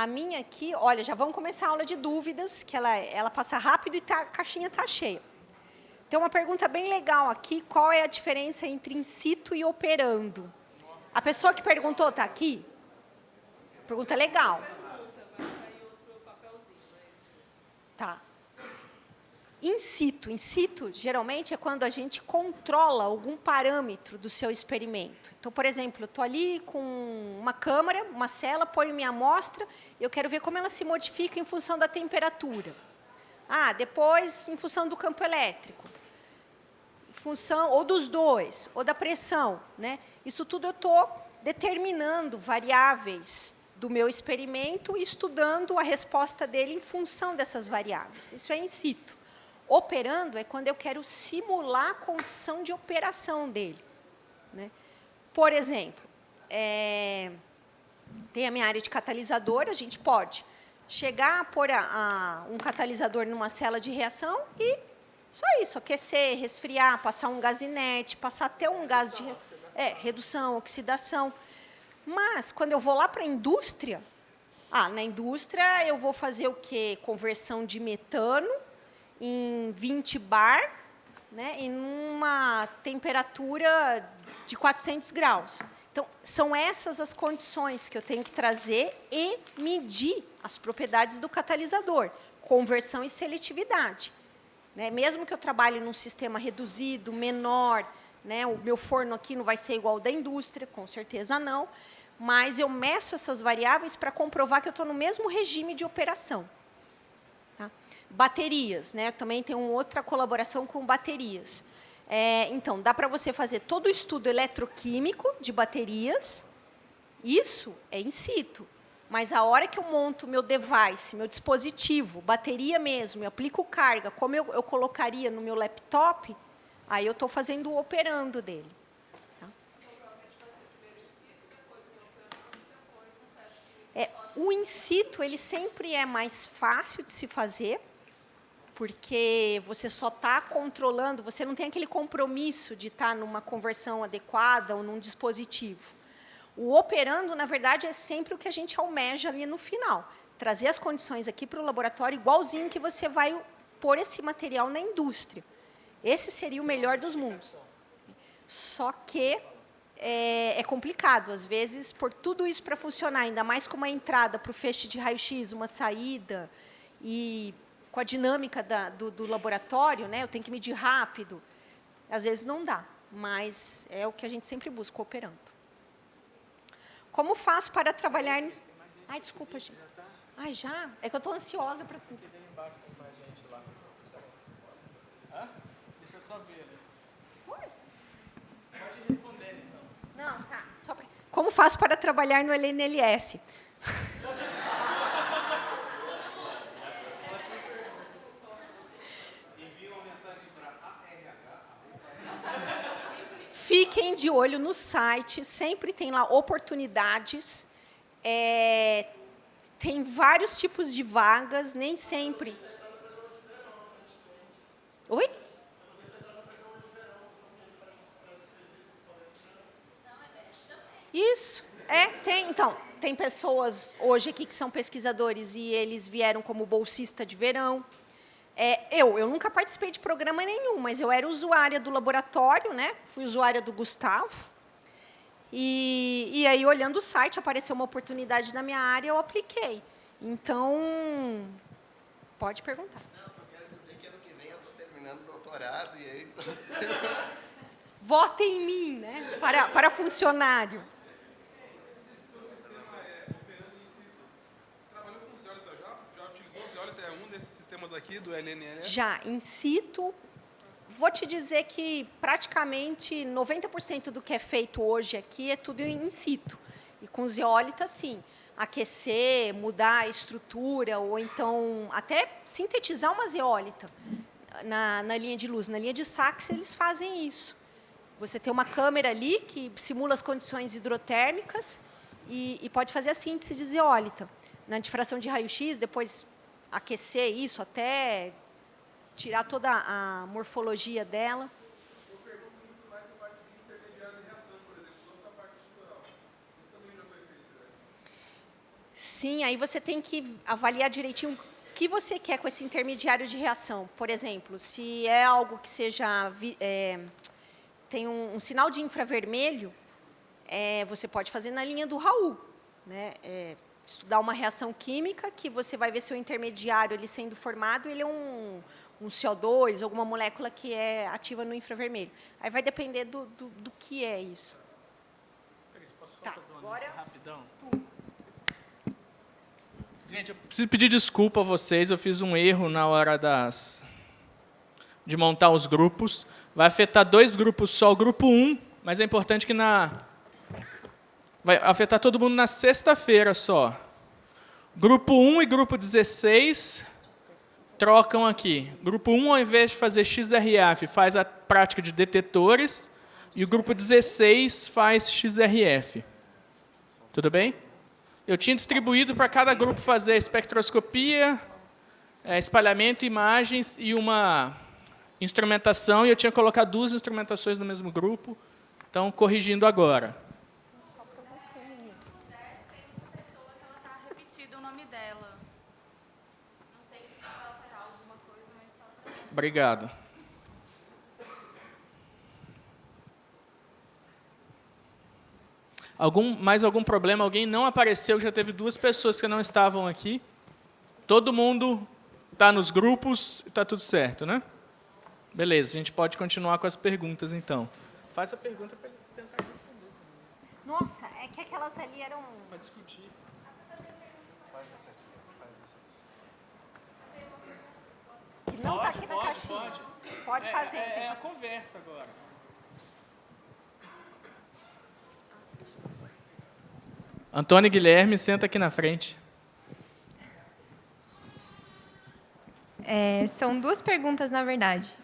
A minha aqui, olha, já vamos começar a aula de dúvidas, que ela passa rápido e a caixinha está cheia. Tem uma pergunta bem legal aqui, qual é a diferença entre in situ e operando? A pessoa que perguntou está aqui? Pergunta legal. Tá. In situ, geralmente, é quando a gente controla algum parâmetro do seu experimento. Então, por exemplo, eu estou ali com uma câmara, uma cela, ponho minha amostra, eu quero ver como ela se modifica em função da temperatura. Depois, em função do campo elétrico. Em função, ou dos dois, ou da pressão. Né? Isso tudo eu estou determinando variáveis do meu experimento e estudando a resposta dele em função dessas variáveis. Isso é in situ. Operando é quando eu quero simular a condição de operação dele. Né? Por exemplo, tem a minha área de catalisador, a gente pode chegar a pôr um catalisador numa cela de reação e só isso, aquecer, resfriar, passar um gás inerte, passar até um gás de redução, oxidação. Mas, quando eu vou lá para a indústria, na indústria eu vou fazer o quê? Conversão de metano em 20 bar, né, em uma temperatura de 400 graus. Então, são essas as condições que eu tenho que trazer e medir as propriedades do catalisador, conversão e seletividade. Né, mesmo que eu trabalhe num sistema reduzido, menor, né, o meu forno aqui não vai ser igual ao da indústria, com certeza não, mas eu meço essas variáveis para comprovar que eu estou no mesmo regime de operação. Baterias, né? Também tem uma outra colaboração com baterias. Então, dá para você fazer todo o estudo eletroquímico de baterias, isso é in situ. Mas a hora que eu monto meu device, meu dispositivo, bateria mesmo, eu aplico carga, como eu colocaria no meu laptop, aí eu estou fazendo o operando dele. Tá? O in situ, ele sempre é mais fácil de se fazer, porque você só está controlando, você não tem aquele compromisso de estar numa conversão adequada ou num dispositivo. O operando, na verdade, é sempre o que a gente almeja ali no final. Trazer as condições aqui para o laboratório igualzinho que você vai pôr esse material na indústria. Esse seria o melhor dos mundos. Só que é complicado, às vezes, por tudo isso para funcionar, ainda mais com uma entrada para o feixe de raio-x, uma saída, e com a dinâmica do laboratório, né, eu tenho que medir rápido. Às vezes não dá, mas é o que a gente sempre busca, operando. Como faço para trabalhar... Ai, desculpa, gente. Ai, já? É que eu estou ansiosa para... Deixa eu só ver. Foi? Pode responder, então. Não, tá. Só pra... Como faço para trabalhar no LNLS? Fiquem de olho no site, sempre tem lá oportunidades. Tem vários tipos de vagas, nem sempre. Oi? Isso. Tem. Então, tem pessoas hoje aqui que são pesquisadores e eles vieram como bolsista de verão. Eu nunca participei de programa nenhum, mas eu era usuária do laboratório, né? Fui usuária do Gustavo. E aí, olhando o site, apareceu uma oportunidade na minha área, eu apliquei. Então, pode perguntar. Não, só quero dizer que ano que vem eu estou terminando o doutorado e aí... Votem em mim, né? Para funcionário. Aqui do LNLS? Já, in situ, vou te dizer que praticamente 90% do que é feito hoje aqui é tudo in situ. E com zeólita, sim. Aquecer, mudar a estrutura, ou então até sintetizar uma zeólita na linha de luz. Na linha de Sachs, eles fazem isso. Você tem uma câmera ali que simula as condições hidrotérmicas e pode fazer a síntese de zeólita. Na difração de raio-x, depois aquecer isso até tirar toda a morfologia dela. Eu pergunto muito mais a parte de intermediário de reação, por exemplo, não a parte estrutural. Isso também já foi feito, né? Sim, aí você tem que avaliar direitinho o que você quer com esse intermediário de reação. Por exemplo, se é algo que seja tem um sinal de infravermelho, você pode fazer na linha do Raul, né? Estudar uma reação química que você vai ver seu intermediário ele sendo formado, ele é um CO2, alguma molécula que é ativa no infravermelho. Aí vai depender do que é isso. Posso só Tá, fazer uma agora- análise rapidão? Gente, eu preciso pedir desculpa a vocês, eu fiz um erro na hora de montar os grupos. Vai afetar 2 grupos só, o grupo 1, mas é importante que vai afetar todo mundo na sexta-feira só. Grupo 1 e grupo 16 trocam aqui. Grupo 1, ao invés de fazer XRF, faz a prática de detetores, e o grupo 16 faz XRF. Tudo bem? Eu tinha distribuído para cada grupo fazer espectroscopia, espalhamento, imagens e uma instrumentação, e eu tinha colocado 2 instrumentações no mesmo grupo, então corrigindo agora. Repetido o nome dela. Não sei se isso vai alterar alguma coisa, mas só para... Obrigado. Mais algum problema? Alguém não apareceu? Já teve 2 pessoas que não estavam aqui. Todo mundo está nos grupos, está tudo certo, né? Beleza, a gente pode continuar com as perguntas, então. Faça a pergunta para eles tentarem responder. Nossa, é que aquelas ali eram... Para discutir. que não está aqui na caixinha. Pode fazer. É a conversa agora. Antônio Guilherme, senta aqui na frente. São 2 perguntas, na verdade.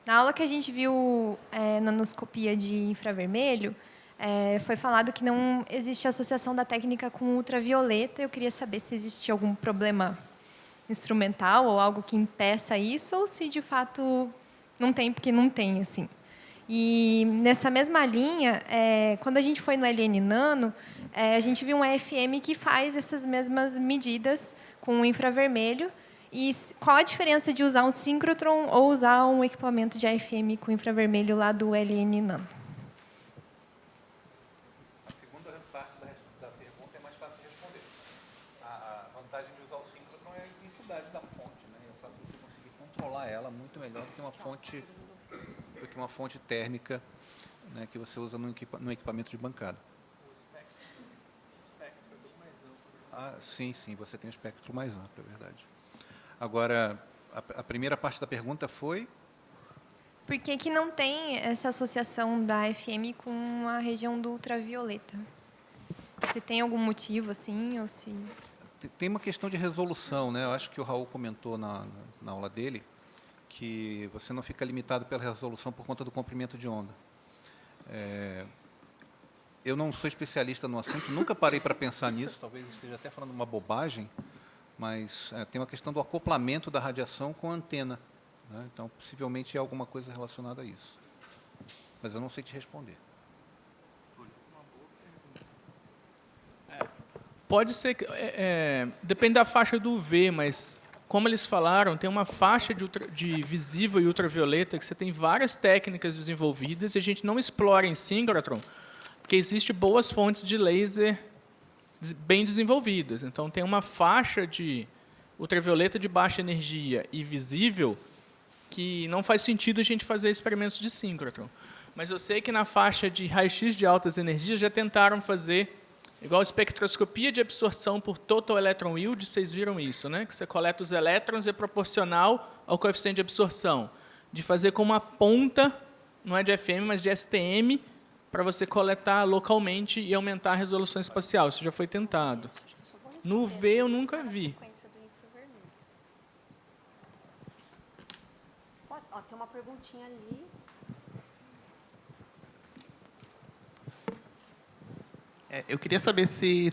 Na aula que a gente viu nanoscopia de infravermelho, foi falado que não existe associação da técnica com ultravioleta. Eu queria saber se existe algum problema instrumental ou algo que impeça isso, ou se, de fato, não tem, porque não tem, assim. E, nessa mesma linha, quando a gente foi no LN Nano, a gente viu um AFM que faz essas mesmas medidas com o infravermelho. E qual a diferença de usar um síncrotron ou usar um equipamento de AFM com infravermelho lá do LN Nano? A segunda parte da pergunta é mais fácil de responder. A vantagem de usar o síncrotron é a intensidade da fonte, né? É o fato de você conseguir controlar ela muito melhor do que uma fonte térmica, né, que você usa no equipamento de bancada. O espectro é bem mais amplo. Ah, sim, você tem um espectro mais amplo, é verdade. Agora, a primeira parte da pergunta foi... Por que que não tem essa associação da AFM com a região do ultravioleta? Se tem algum motivo, assim, ou se... Tem uma questão de resolução, né? Eu acho que o Raul comentou na aula dele que você não fica limitado pela resolução por conta do comprimento de onda. Eu não sou especialista no assunto, nunca parei para pensar nisso, talvez esteja até falando uma bobagem, mas tem uma questão do acoplamento da radiação com a antena, né? Então, possivelmente é alguma coisa relacionada a isso. Mas eu não sei te responder. Pode ser que... depende da faixa do UV, mas, como eles falaram, tem uma faixa de visível e ultravioleta que você tem várias técnicas desenvolvidas e a gente não explora em síncrotron, porque existem boas fontes de laser bem desenvolvidas. Então, tem uma faixa de ultravioleta de baixa energia e visível que não faz sentido a gente fazer experimentos de síncrotron. Mas eu sei que na faixa de raio-x de altas energias já tentaram fazer igual espectroscopia de absorção por total electron yield, vocês viram isso, né? Que você coleta os elétrons e é proporcional ao coeficiente de absorção. De fazer com uma ponta, não é de FM, mas de STM, para você coletar localmente e aumentar a resolução espacial. Isso já foi tentado. No UV eu nunca vi. Tem uma perguntinha ali. Eu queria saber se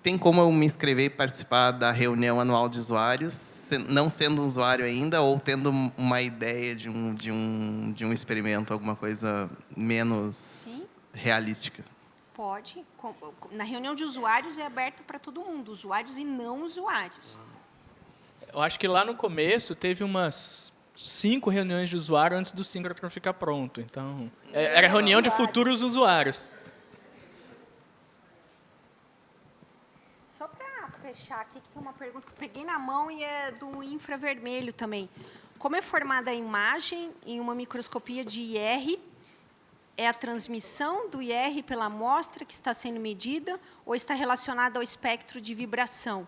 tem como eu me inscrever e participar da reunião anual de usuários, não sendo um usuário ainda, ou tendo uma ideia de um experimento, alguma coisa menos realística. Pode. Na reunião de usuários é aberto para todo mundo, usuários e não usuários. Eu acho que lá no começo teve umas 5 reuniões de usuário antes do síncrotron ficar pronto. Então, era reunião de futuros usuários. Só para fechar aqui, que tem uma pergunta que eu peguei na mão e é do infravermelho também. Como é formada a imagem em uma microscopia de IR? É a transmissão do IR pela amostra que está sendo medida ou está relacionada ao espectro de vibração?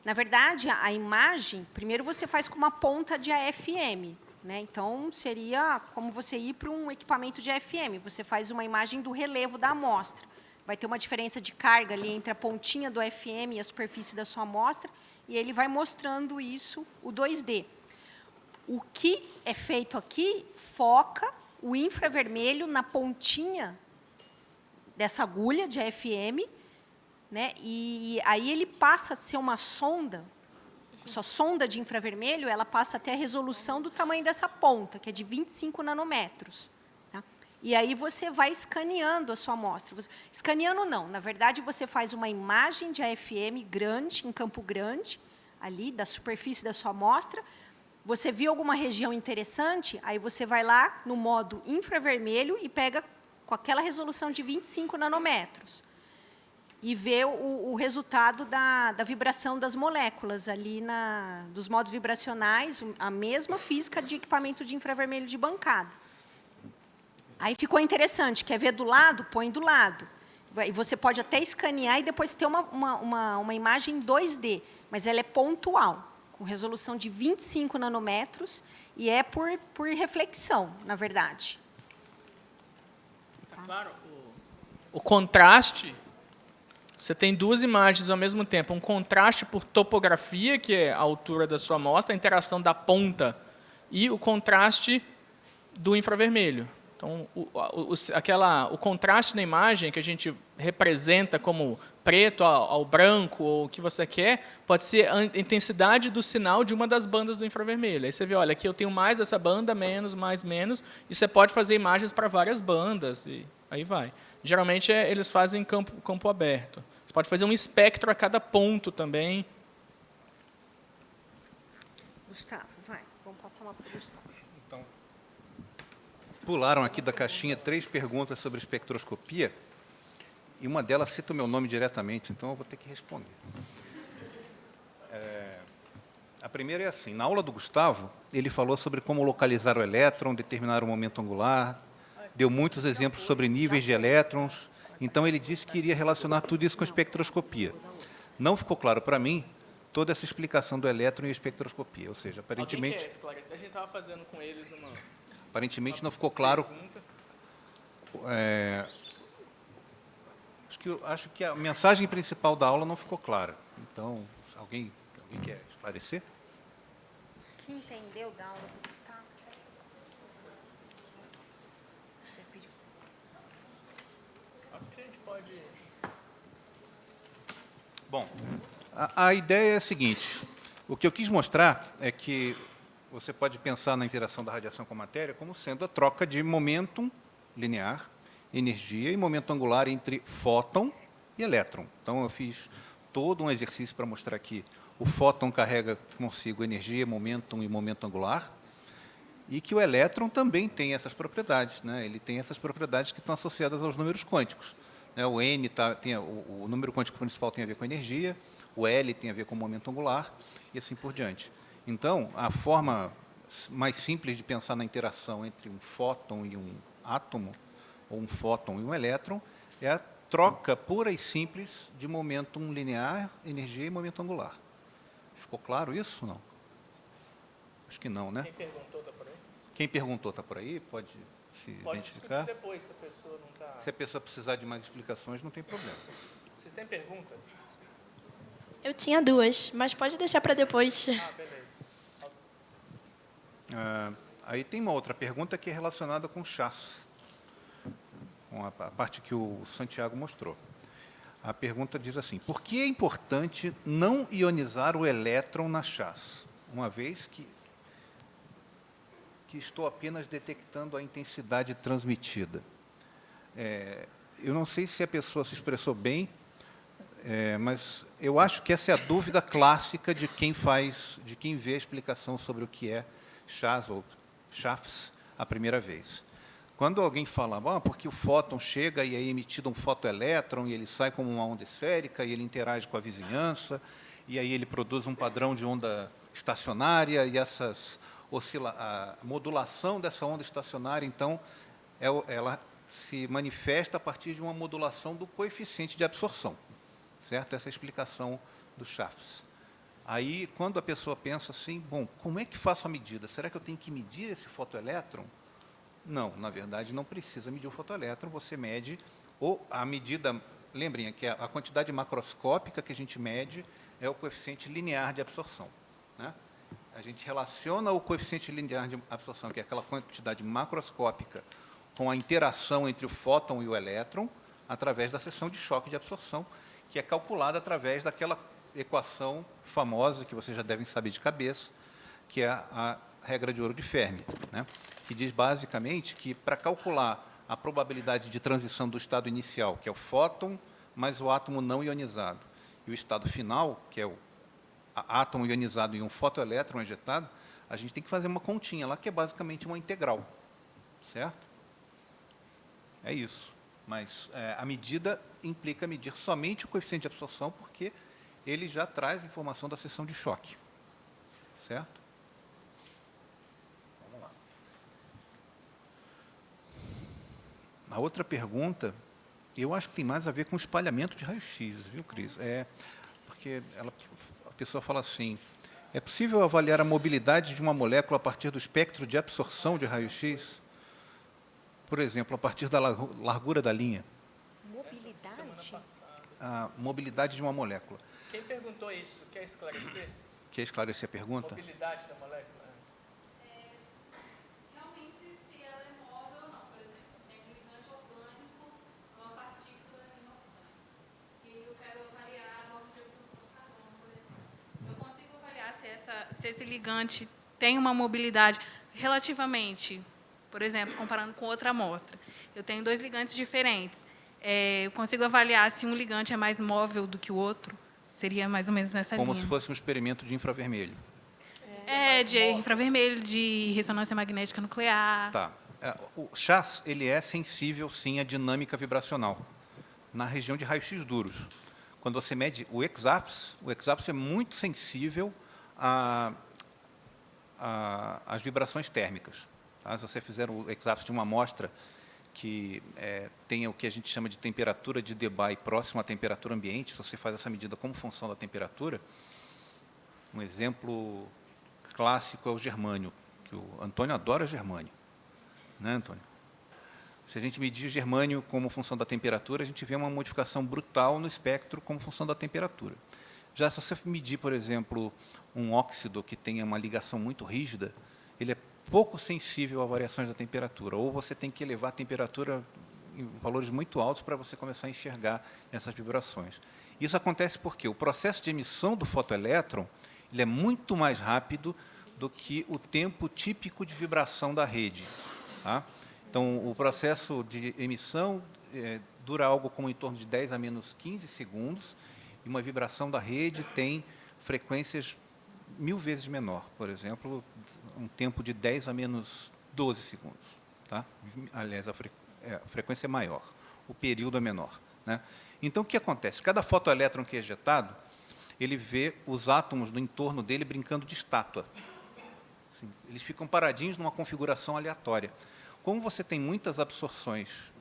Na verdade, a imagem, primeiro você faz com uma ponta de AFM. Né? Então, seria como você ir para um equipamento de AFM. Você faz uma imagem do relevo da amostra. Vai ter uma diferença de carga ali entre a pontinha do AFM e a superfície da sua amostra, e ele vai mostrando isso, o 2D. O que é feito aqui foca o infravermelho na pontinha dessa agulha de AFM, né? E aí ele passa a ser uma sonda, sua sonda de infravermelho, ela passa até a resolução do tamanho dessa ponta, que é de 25 nanômetros. Tá? E aí você vai escaneando a sua amostra. Escaneando não, na verdade você faz uma imagem de AFM grande, em campo grande, ali da superfície da sua amostra. Você viu alguma região interessante, aí você vai lá no modo infravermelho e pega com aquela resolução de 25 nanômetros e vê o resultado da vibração das moléculas ali dos modos vibracionais, a mesma física de equipamento de infravermelho de bancada. Aí ficou interessante, quer ver do lado? Põe do lado. E você pode até escanear e depois ter uma imagem 2D, mas ela é pontual, com resolução de 25 nanômetros, e é por reflexão, na verdade. Claro, o contraste, você tem 2 imagens ao mesmo tempo. Um contraste por topografia, que é a altura da sua amostra, a interação da ponta, e o contraste do infravermelho. Então, o contraste na imagem, que a gente representa como preto ao branco, ou o que você quer, pode ser a intensidade do sinal de uma das bandas do infravermelho. Aí você vê, olha, aqui eu tenho mais dessa banda, menos, mais, menos, e você pode fazer imagens para várias bandas, e aí vai. Geralmente, eles fazem campo aberto. Você pode fazer um espectro a cada ponto também. Gustavo, vai. Vamos passar uma para o Gustavo. Então, pularam aqui da caixinha 3 perguntas sobre espectroscopia, e uma delas cita o meu nome diretamente, então eu vou ter que responder. A primeira é assim, na aula do Gustavo, ele falou sobre como localizar o elétron, determinar o momento angular, deu muitos exemplos sobre níveis de elétrons, então ele disse que iria relacionar tudo isso com espectroscopia. Não ficou claro para mim toda essa explicação do elétron e espectroscopia, ou seja, aparentemente... Alguém quer esclarecer? A gente estava fazendo com eles uma... Aparentemente não ficou claro. Acho que a mensagem principal da aula não ficou clara. Então, alguém quer esclarecer? Quem entendeu da aula do Gustavo? Acho que a gente pode... Bom, a ideia é a seguinte. O que eu quis mostrar é que você pode pensar na interação da radiação com a matéria como sendo a troca de momento linear, energia e momento angular entre fóton e elétron. Então, eu fiz todo um exercício para mostrar que o fóton carrega consigo energia, momento e momento angular, e que o elétron também tem essas propriedades. Né? Ele tem essas propriedades que estão associadas aos números quânticos. Né? O N o número quântico principal tem a ver com energia, o L tem a ver com momento angular, e assim por diante. Então, a forma mais simples de pensar na interação entre um fóton e um átomo, ou um fóton e um elétron, é a troca pura e simples de momento linear, energia e momento angular. Ficou claro isso ou não? Acho que não, né? Quem perguntou está por aí? Quem perguntou está por aí? Pode se identificar? Depois, se a pessoa não está... Se a pessoa precisar de mais explicações, não tem problema. Vocês têm perguntas? Eu tinha 2, mas pode deixar para depois. Ah, beleza. Aí tem uma outra pergunta que é relacionada com chás, com a parte que o Santiago mostrou. A pergunta diz assim, por que é importante não ionizar o elétron na chás, uma vez que estou apenas detectando a intensidade transmitida? eu não sei se a pessoa se expressou bem, mas eu acho que essa é a dúvida clássica de quem vê a explicação sobre o que é chás ou chaffs a primeira vez. Quando alguém fala, porque o fóton chega e é emitido um fotoelétron e ele sai como uma onda esférica e ele interage com a vizinhança e aí ele produz um padrão de onda estacionária e a modulação dessa onda estacionária, então, ela se manifesta a partir de uma modulação do coeficiente de absorção, certo? Essa é a explicação do Chaffs. Aí, quando a pessoa pensa assim, como é que faço a medida? Será que eu tenho que medir esse fotoelétron? Não, na verdade, não precisa medir o fotoelétron, você mede a medida, lembrem que a quantidade macroscópica que a gente mede é o coeficiente linear de absorção, né? A gente relaciona o coeficiente linear de absorção, que é aquela quantidade macroscópica, com a interação entre o fóton e o elétron, através da seção de choque de absorção, que é calculada através daquela equação famosa, que vocês já devem saber de cabeça, que é a regra de ouro de Fermi, né? Que diz basicamente que, para calcular a probabilidade de transição do estado inicial, que é o fóton, mais o átomo não ionizado, e o estado final, que é o átomo ionizado e um fotoelétron ejetado, a gente tem que fazer uma continha lá, que é basicamente uma integral, certo? É isso. Mas a medida implica medir somente o coeficiente de absorção, porque ele já traz informação da seção de choque, certo? Vamos lá. A outra pergunta, eu acho que tem mais a ver com o espalhamento de raio-x, viu, Cris? Porque a pessoa fala assim, é possível avaliar a mobilidade de uma molécula a partir do espectro de absorção de raio-x? Por exemplo, a partir da largura da linha. Mobilidade? A mobilidade de uma molécula. Quem perguntou isso? Quer esclarecer? Quer esclarecer a pergunta? Mobilidade da molécula? Realmente, se ela é móvel ou não. Por exemplo, tem um ligante orgânico, uma partícula inorgânica. E eu quero avaliar a morte de absorção do carbono, por exemplo. Eu consigo avaliar se esse ligante tem uma mobilidade relativamente, por exemplo, comparando com outra amostra. Eu tenho 2 ligantes diferentes. Eu consigo avaliar se um ligante é mais móvel do que o outro? Seria mais ou menos nessa linha. Como se fosse um experimento de infravermelho. De infravermelho, de ressonância magnética nuclear. Tá. O chás, ele é sensível, sim, à dinâmica vibracional, na região de raio-x duros. Quando você mede o EXAFS é muito sensível às vibrações térmicas. Tá? Se você fizer o EXAFS de uma amostra que tenha o que a gente chama de temperatura de Debye próxima à temperatura ambiente, se você faz essa medida como função da temperatura, um exemplo clássico é o germânio, que o Antônio adora germânio. Né, Antônio? Se a gente medir germânio como função da temperatura, a gente vê uma modificação brutal no espectro como função da temperatura. Já se você medir, por exemplo, um óxido que tenha uma ligação muito rígida, ele é pouco sensível a variações da temperatura, ou você tem que elevar a temperatura em valores muito altos para você começar a enxergar essas vibrações. Isso acontece porque o processo de emissão do fotoelétron ele é muito mais rápido do que o tempo típico de vibração da rede. Tá? Então, o processo de emissão dura algo como em torno de 10 a menos 15 segundos, e uma vibração da rede tem frequências 1000 vezes menor, por exemplo, um tempo de 10 a menos 12 segundos. Tá? Aliás, a frequência é maior, o período é menor. Né? Então, o que acontece? Cada fotoelétron que é ejetado, ele vê os átomos no entorno dele brincando de estátua. Assim, eles ficam paradinhos numa configuração aleatória. Como você tem muitas absorções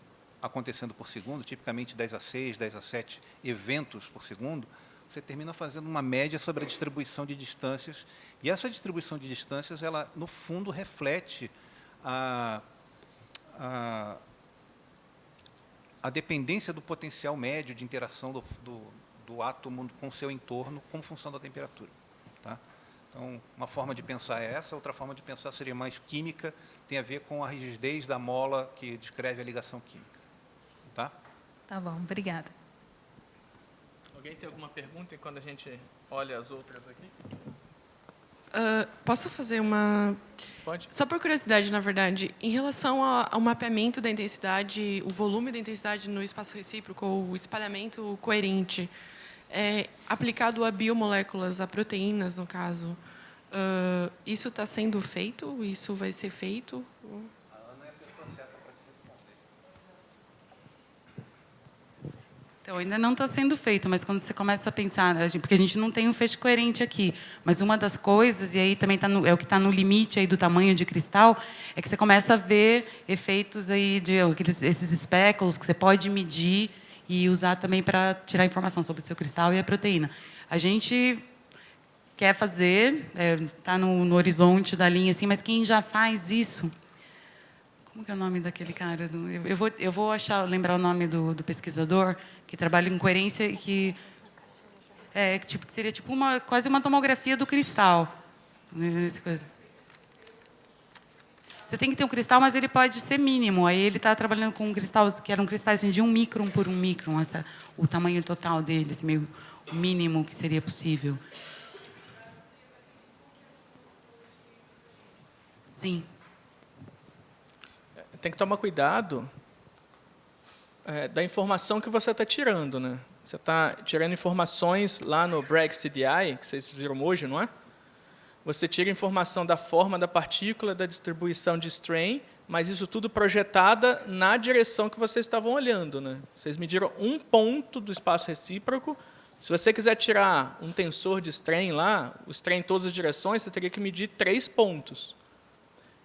acontecendo por segundo, tipicamente 10 a 6, 10 a 7 eventos por segundo, você termina fazendo uma média sobre a distribuição de distâncias, e essa distribuição de distâncias, ela, no fundo, reflete a dependência do potencial médio de interação do átomo com o seu entorno como função da temperatura. Tá? Então, uma forma de pensar é essa, outra forma de pensar seria mais química, tem a ver com a rigidez da mola que descreve a ligação química. Tá? Tá bom, obrigada. Alguém tem alguma pergunta enquanto a gente olha as outras aqui? Posso fazer uma... Pode? Só por curiosidade, na verdade, em relação ao mapeamento da intensidade, o volume da intensidade no espaço recíproco, ou o espalhamento coerente, aplicado a biomoléculas, a proteínas, no caso, isso está sendo feito? Isso vai ser feito? Então, ainda não está sendo feito, mas quando você começa a pensar, porque a gente não tem um feixe coerente aqui, mas uma das coisas, e aí também é o que está no limite aí do tamanho de cristal, é que você começa a ver efeitos aí de esses espéculos que você pode medir e usar também para tirar informação sobre o seu cristal e a proteína. A gente quer fazer, está no horizonte da linha, assim, mas quem já faz isso... Como que é o nome daquele cara? Eu vou lembrar o nome do pesquisador que trabalha em coerência e que seria tipo quase uma tomografia do cristal. Coisa. Você tem que ter um cristal, mas ele pode ser mínimo. Aí ele está trabalhando com um cristal que eram cristais assim, de 1 micron por 1 micron, o tamanho total dele, assim, meio o mínimo que seria possível. Sim. Tem que tomar cuidado da informação que você está tirando, né? Você está tirando informações lá no Bragg CDI, que vocês viram hoje, não é? Você tira informação da forma da partícula, da distribuição de strain, mas isso tudo projetada na direção que vocês estavam olhando, né? Vocês mediram um ponto do espaço recíproco. Se você quiser tirar um tensor de strain lá, o strain em todas as direções, você teria que medir 3 pontos.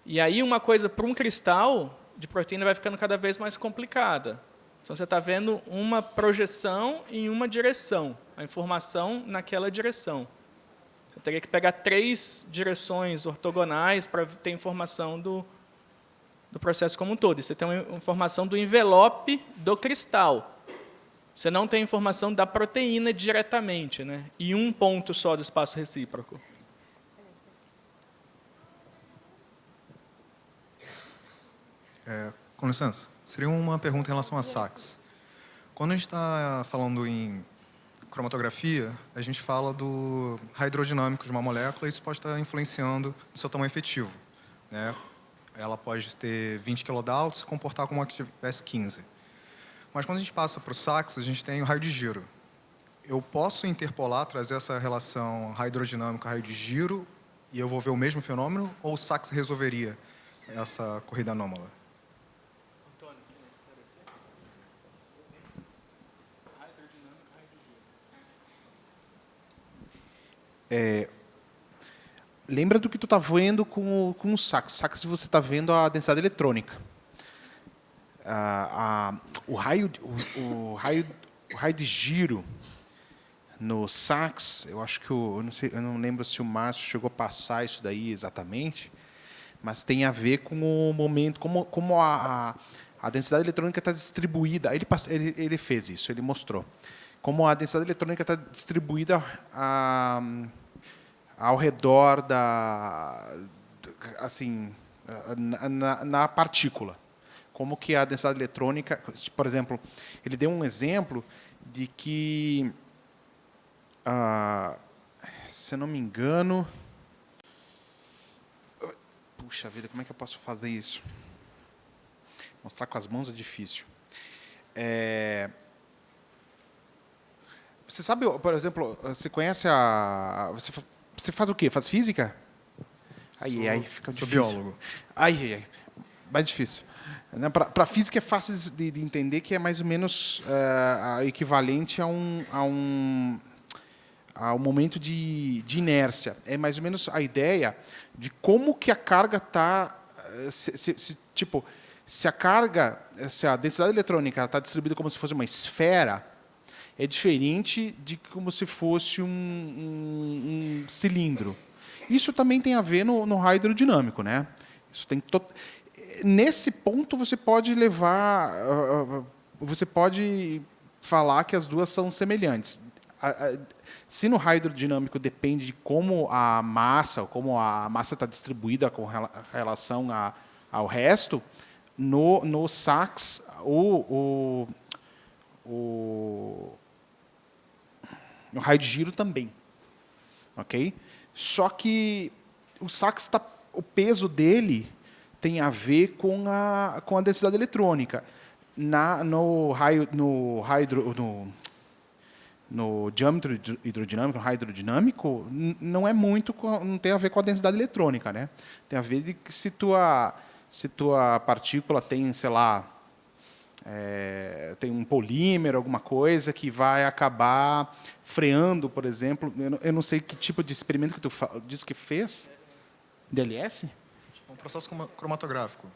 E aí uma coisa para um cristal de proteína vai ficando cada vez mais complicada. Então, você está vendo uma projeção em uma direção, a informação naquela direção. Você teria que pegar 3 direções ortogonais para ter informação do processo como um todo. E você tem uma informação do envelope do cristal. Você não tem informação da proteína diretamente, né? E um ponto só do espaço recíproco. Com licença, seria uma pergunta em relação a sax. Quando a gente está falando em cromatografia, a gente fala do raio hidrodinâmico de uma molécula e isso pode estar influenciando no seu tamanho efetivo, né? Ela pode ter 20 kDa e se comportar como se tivesse 15. Mas quando a gente passa para o sax, a gente tem o raio de giro. Eu posso interpolar, trazer essa relação raio hidrodinâmico, raio de giro, e eu vou ver o mesmo fenômeno, ou o sax resolveria essa corrida anômala? Lembra do que tu está vendo com o sax. Sax você está vendo a densidade eletrônica. O raio de giro no sax, eu acho que eu não lembro se o Márcio chegou a passar isso daí exatamente, mas tem a ver com o momento, como a densidade eletrônica está distribuída. Ele fez isso, ele mostrou. Como a densidade eletrônica está distribuída ao redor na partícula. Como que a densidade eletrônica, por exemplo, ele deu um exemplo de que, se eu não me engano, puxa vida, como é que eu posso fazer isso? Mostrar com as mãos é difícil. Você sabe, por exemplo, você conhece você faz o quê? Faz física? Aí fica difícil. Sou biólogo. Mais difícil. Para física é fácil de entender que é mais ou menos equivalente a um momento de inércia. É mais ou menos a ideia de como que a carga está... se a densidade eletrônica está distribuída como se fosse uma esfera, é diferente de como se fosse um cilindro. Isso também tem a ver no raio hidrodinâmico, né? Isso tem nesse ponto você pode falar que as duas são semelhantes. Se no raio hidrodinâmico depende de como a massa está distribuída com relação ao resto, no sax o raio de giro também, ok? Só que o sax o peso dele tem a ver com a densidade eletrônica. No diâmetro hidrodinâmico, no hidrodinâmico, não tem a ver com a densidade eletrônica, né? Tem a ver de que se tua partícula tem, sei lá, tem um polímero, alguma coisa que vai acabar freando, por exemplo. Eu não sei que tipo de experimento que tu disse que fez. DLS? Um processo cromatográfico.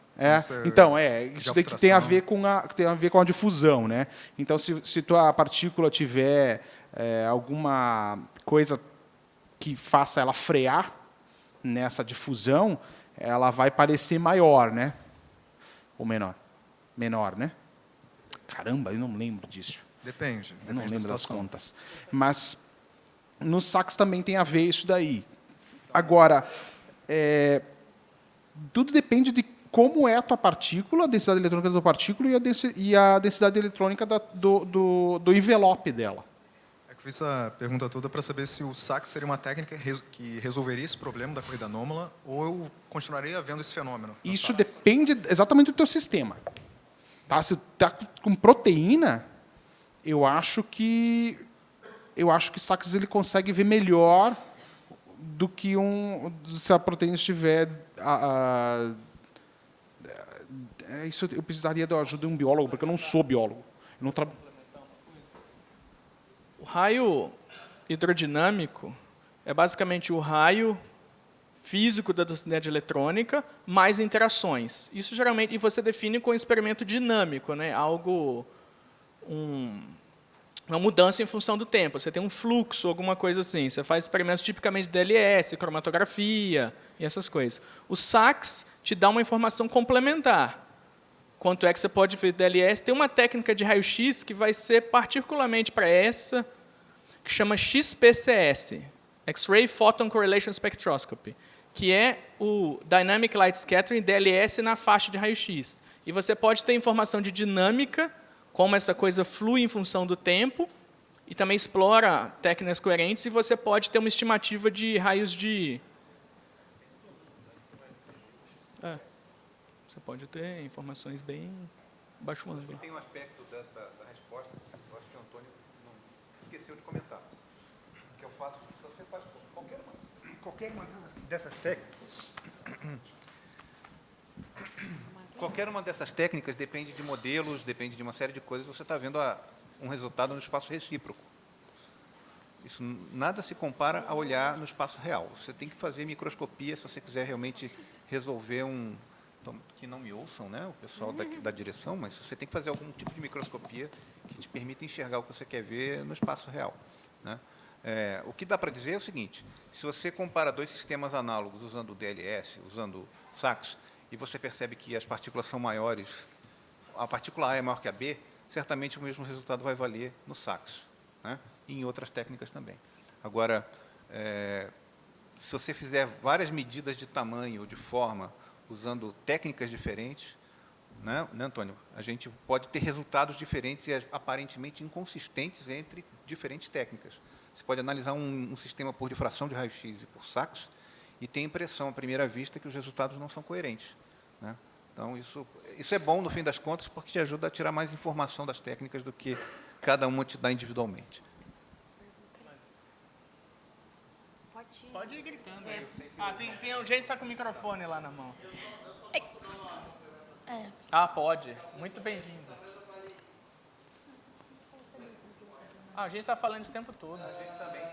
Então, isso daqui tem a ver com a difusão, né? Então, se tua partícula tiver alguma coisa que faça ela frear nessa difusão, ela vai parecer maior, né? Ou menor? Menor, né? Caramba, eu não lembro disso. Depende. Eu não lembro das contas. Mas no sax também tem a ver isso daí. Agora, tudo depende de como é a tua partícula, a densidade eletrônica da tua partícula e a densidade eletrônica do envelope dela. Eu fiz a pergunta toda para saber se o sax seria uma técnica que resolveria esse problema da corrida anômala ou eu continuaria vendo esse fenômeno. Isso depende exatamente do teu sistema. Tá? Se está com proteína, eu acho que sax ele consegue ver melhor do que se a proteína estiver isso eu precisaria da ajuda de um biólogo, porque eu não sou biólogo. O raio hidrodinâmico é basicamente o raio físico da densidade eletrônica mais interações. Isso geralmente e você define com um experimento dinâmico, né? Uma mudança em função do tempo. Você tem um fluxo, alguma coisa assim. Você faz experimentos tipicamente de DLS, cromatografia e essas coisas. O sax te dá uma informação complementar. Quanto é que você pode fazer DLS? Tem uma técnica de raio-x que vai ser particularmente para essa, que chama XPCS, X-Ray Photon Correlation Spectroscopy, que é o Dynamic Light Scattering DLS na faixa de raio-x. E você pode ter informação de dinâmica, como essa coisa flui em função do tempo, e também explora técnicas coerentes, e você pode ter uma estimativa de raios de... Você pode ter informações bem baixo ângulo. Tem um aspecto da resposta que eu acho que o Antônio não esqueceu de comentar, que é o fato de que se você faz qualquer uma dessas técnicas, qualquer uma dessas técnicas depende de modelos, depende de uma série de coisas, você está vendo um resultado no espaço recíproco. Isso nada se compara a olhar no espaço real. Você tem que fazer microscopia se você quiser realmente resolver que não me ouçam, né, o pessoal da direção, mas você tem que fazer algum tipo de microscopia que te permita enxergar o que você quer ver no espaço real, né? O que dá para dizer é o seguinte: se você compara dois sistemas análogos usando o DLS, usando sax, e você percebe que as partículas são maiores, a partícula A é maior que a B, certamente o mesmo resultado vai valer no sax, né? E em outras técnicas também. Agora, se você fizer várias medidas de tamanho ou de forma, usando técnicas diferentes, né, Antônio? A gente pode ter resultados diferentes e aparentemente inconsistentes entre diferentes técnicas. Você pode analisar um sistema por difração de raio-x e por sax e ter a impressão, à primeira vista, que os resultados não são coerentes, né? Então, isso é bom, no fim das contas, porque te ajuda a tirar mais informação das técnicas do que cada uma te dá individualmente. Pode ir gritando aí. Tem gente que está com o microfone lá na mão. Pode. Muito bem-vindo. A gente está falando isso o tempo todo. A gente também.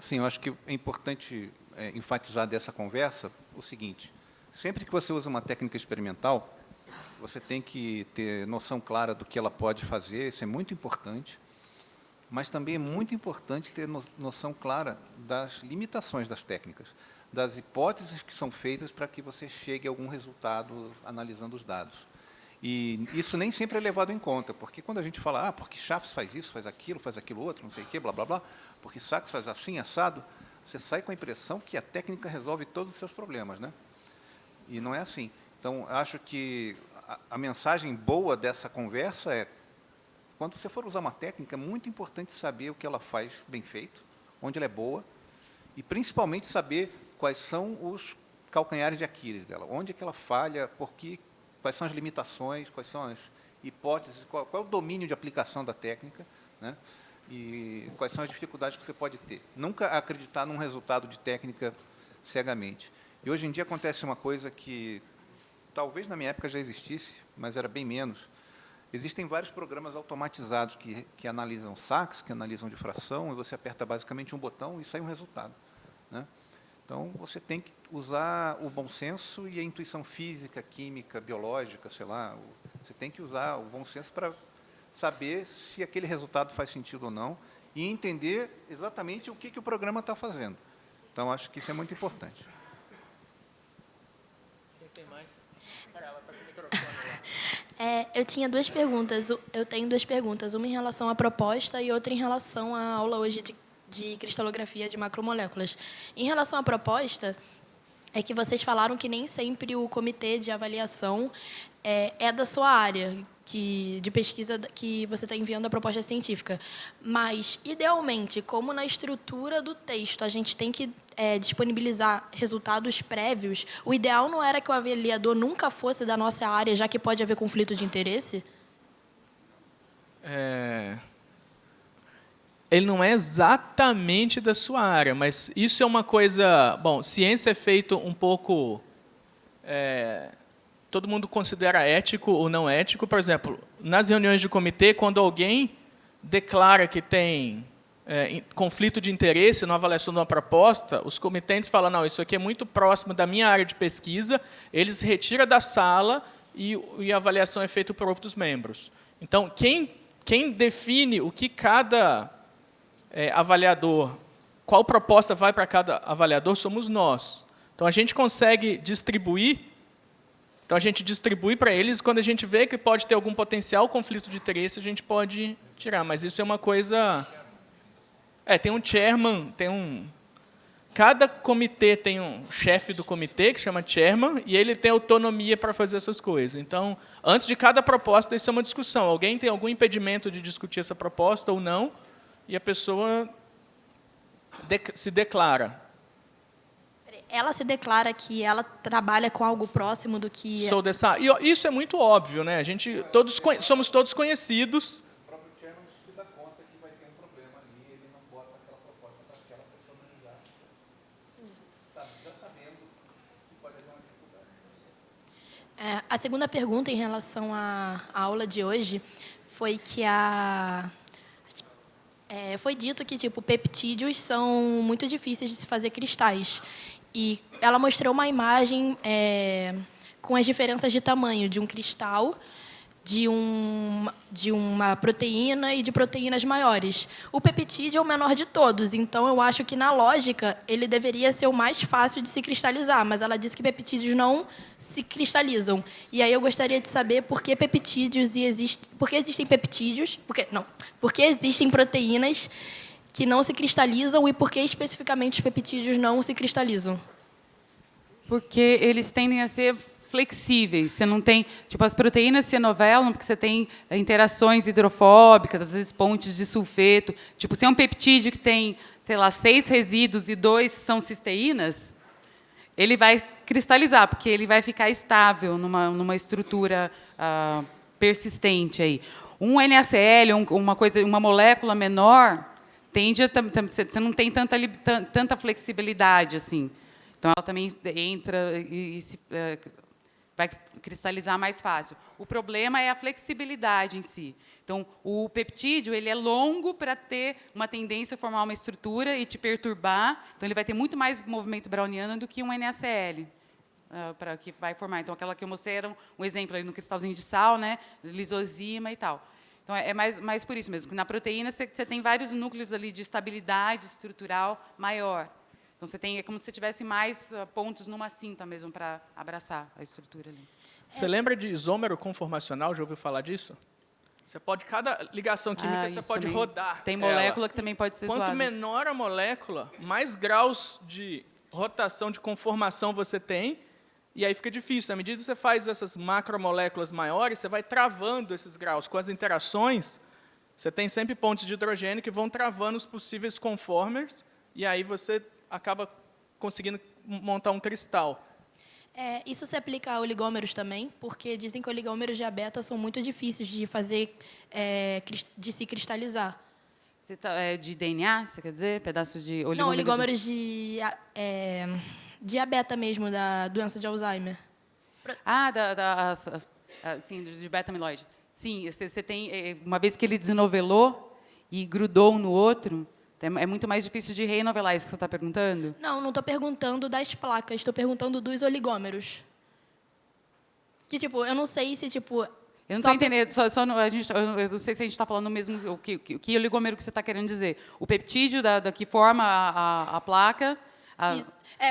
Sim, eu acho que é importante enfatizar dessa conversa o seguinte: sempre que você usa uma técnica experimental, você tem que ter noção clara do que ela pode fazer, isso é muito importante, mas também é muito importante ter noção clara das limitações das técnicas, das hipóteses que são feitas para que você chegue a algum resultado analisando os dados. E isso nem sempre é levado em conta, porque quando a gente fala, porque Shafts faz isso, faz aquilo outro, não sei o quê, blá, blá, blá, porque Sachs faz assim, assado, você sai com a impressão que a técnica resolve todos os seus problemas, né? E não é assim. Então, acho que a mensagem boa dessa conversa é, quando você for usar uma técnica, é muito importante saber o que ela faz bem feito, onde ela é boa, e principalmente saber quais são os calcanhares de Aquiles dela, onde é que ela falha, quais são as limitações, quais são as hipóteses, qual é o domínio de aplicação da técnica, né? E quais são as dificuldades que você pode ter. Nunca acreditar num resultado de técnica cegamente. E hoje em dia acontece uma coisa que talvez na minha época já existisse, mas era bem menos. Existem vários programas automatizados que analisam saques, que analisam difração, e você aperta basicamente um botão e sai um resultado, né? Então, você tem que usar o bom senso e a intuição física, química, biológica, sei lá. Você tem que usar o bom senso para saber se aquele resultado faz sentido ou não e entender exatamente o que o programa está fazendo. Então, acho que isso é muito importante. Quem tem mais? Eu tinha duas perguntas. Eu tenho duas perguntas. Uma em relação à proposta e outra em relação à aula hoje de cristalografia de macromoléculas. Em relação à proposta, é que vocês falaram que nem sempre o comitê de avaliação é da sua área de pesquisa que você está enviando a proposta científica. Mas, idealmente, como na estrutura do texto a gente tem que disponibilizar resultados prévios, o ideal não era que o avaliador nunca fosse da nossa área, já que pode haver conflito de interesse? Ele não é exatamente da sua área, mas isso é uma coisa... Bom, ciência é feito um pouco... todo mundo considera ético ou não ético. Por exemplo, nas reuniões de comitê, quando alguém declara que tem conflito de interesse na avaliação de uma proposta, os comitentes falam, não, isso aqui é muito próximo da minha área de pesquisa, eles retiram da sala e a avaliação é feita por outros membros. Então, quem define o que cada avaliador, qual proposta vai para cada avaliador, somos nós. Então, a gente consegue distribuir. Então, a gente distribui para eles, quando a gente vê que pode ter algum potencial conflito de interesse, a gente pode tirar. Mas isso é uma coisa... tem um chairman, cada comitê tem um chefe do comitê, que chama chairman, e ele tem autonomia para fazer essas coisas. Então, antes de cada proposta, isso é uma discussão. Alguém tem algum impedimento de discutir essa proposta ou não, e a pessoa se declara. Ela se declara que ela trabalha com algo próximo do que... E isso é muito óbvio, né? Somos todos conhecidos. O próprio chairman se dá conta que vai ter um problema ali, ele não bota aquela proposta para aquela pessoa analisar, já sabendo que pode haver uma dificuldade. A segunda pergunta em relação à aula de hoje foi que foi dito que peptídeos são muito difíceis de se fazer cristais. E ela mostrou uma imagem com as diferenças de tamanho de um cristal, de uma proteína e de proteínas maiores. O peptídeo é o menor de todos, então eu acho que, na lógica, ele deveria ser o mais fácil de se cristalizar, mas ela disse que peptídeos não se cristalizam. E aí eu gostaria de saber por que peptídeos por que existem peptídeos, por que existem proteínas que não se cristalizam e por que especificamente os peptídeos não se cristalizam? Porque eles tendem a ser flexíveis. Você não tem, as proteínas se novelam porque você tem interações hidrofóbicas, às vezes pontes de sulfeto. Se é um peptídeo que tem, 6 resíduos e 2 são cisteínas, ele vai cristalizar, porque ele vai ficar estável numa estrutura persistente aí. Um NaCl, uma molécula menor, você não tem tanta flexibilidade assim. Então, ela também entra e vai cristalizar mais fácil. O problema é a flexibilidade em si. Então, o peptídeo ele é longo para ter uma tendência a formar uma estrutura e te perturbar. Então, ele vai ter muito mais movimento browniano do que um NaCl. Para que vai formar. Então, aquela que eu mostrei era um exemplo ali no cristalzinho de sal, né, lisozima e tal. Então, é mais por isso mesmo. Na proteína, você tem vários núcleos ali de estabilidade estrutural maior. Então, é como se você tivesse mais pontos numa cinta mesmo para abraçar a estrutura ali. Você lembra de isômero conformacional? Já ouviu falar disso? Você pode, cada ligação química, você pode também. rodar. Tem molécula que também pode ser Quanto zoada. menor a molécula, mais graus de rotação, de conformação você tem, e aí fica difícil. À medida que você faz essas macromoléculas maiores, você vai travando esses graus. Com as interações, você tem sempre pontos de hidrogênio que vão travando os possíveis conformers, e aí você acaba conseguindo montar um cristal. Isso se aplica a oligômeros também, porque dizem que oligômeros de A-beta são muito difíceis de fazer, de se cristalizar. Você de DNA, você quer dizer? Pedaços de oligômeros? Não, oligômeros de A-beta mesmo, da doença de Alzheimer. Sim, de beta-amiloide. Sim, você tem, uma vez que ele desenovelou e grudou um no outro, é muito mais difícil de reenovelar, isso que você está perguntando? Não estou perguntando das placas, estou perguntando dos oligômeros. Que, eu não sei se, Eu não estou entendendo, eu não sei se a gente está falando mesmo o que oligômero que você está querendo dizer. O peptídeo que forma a placa...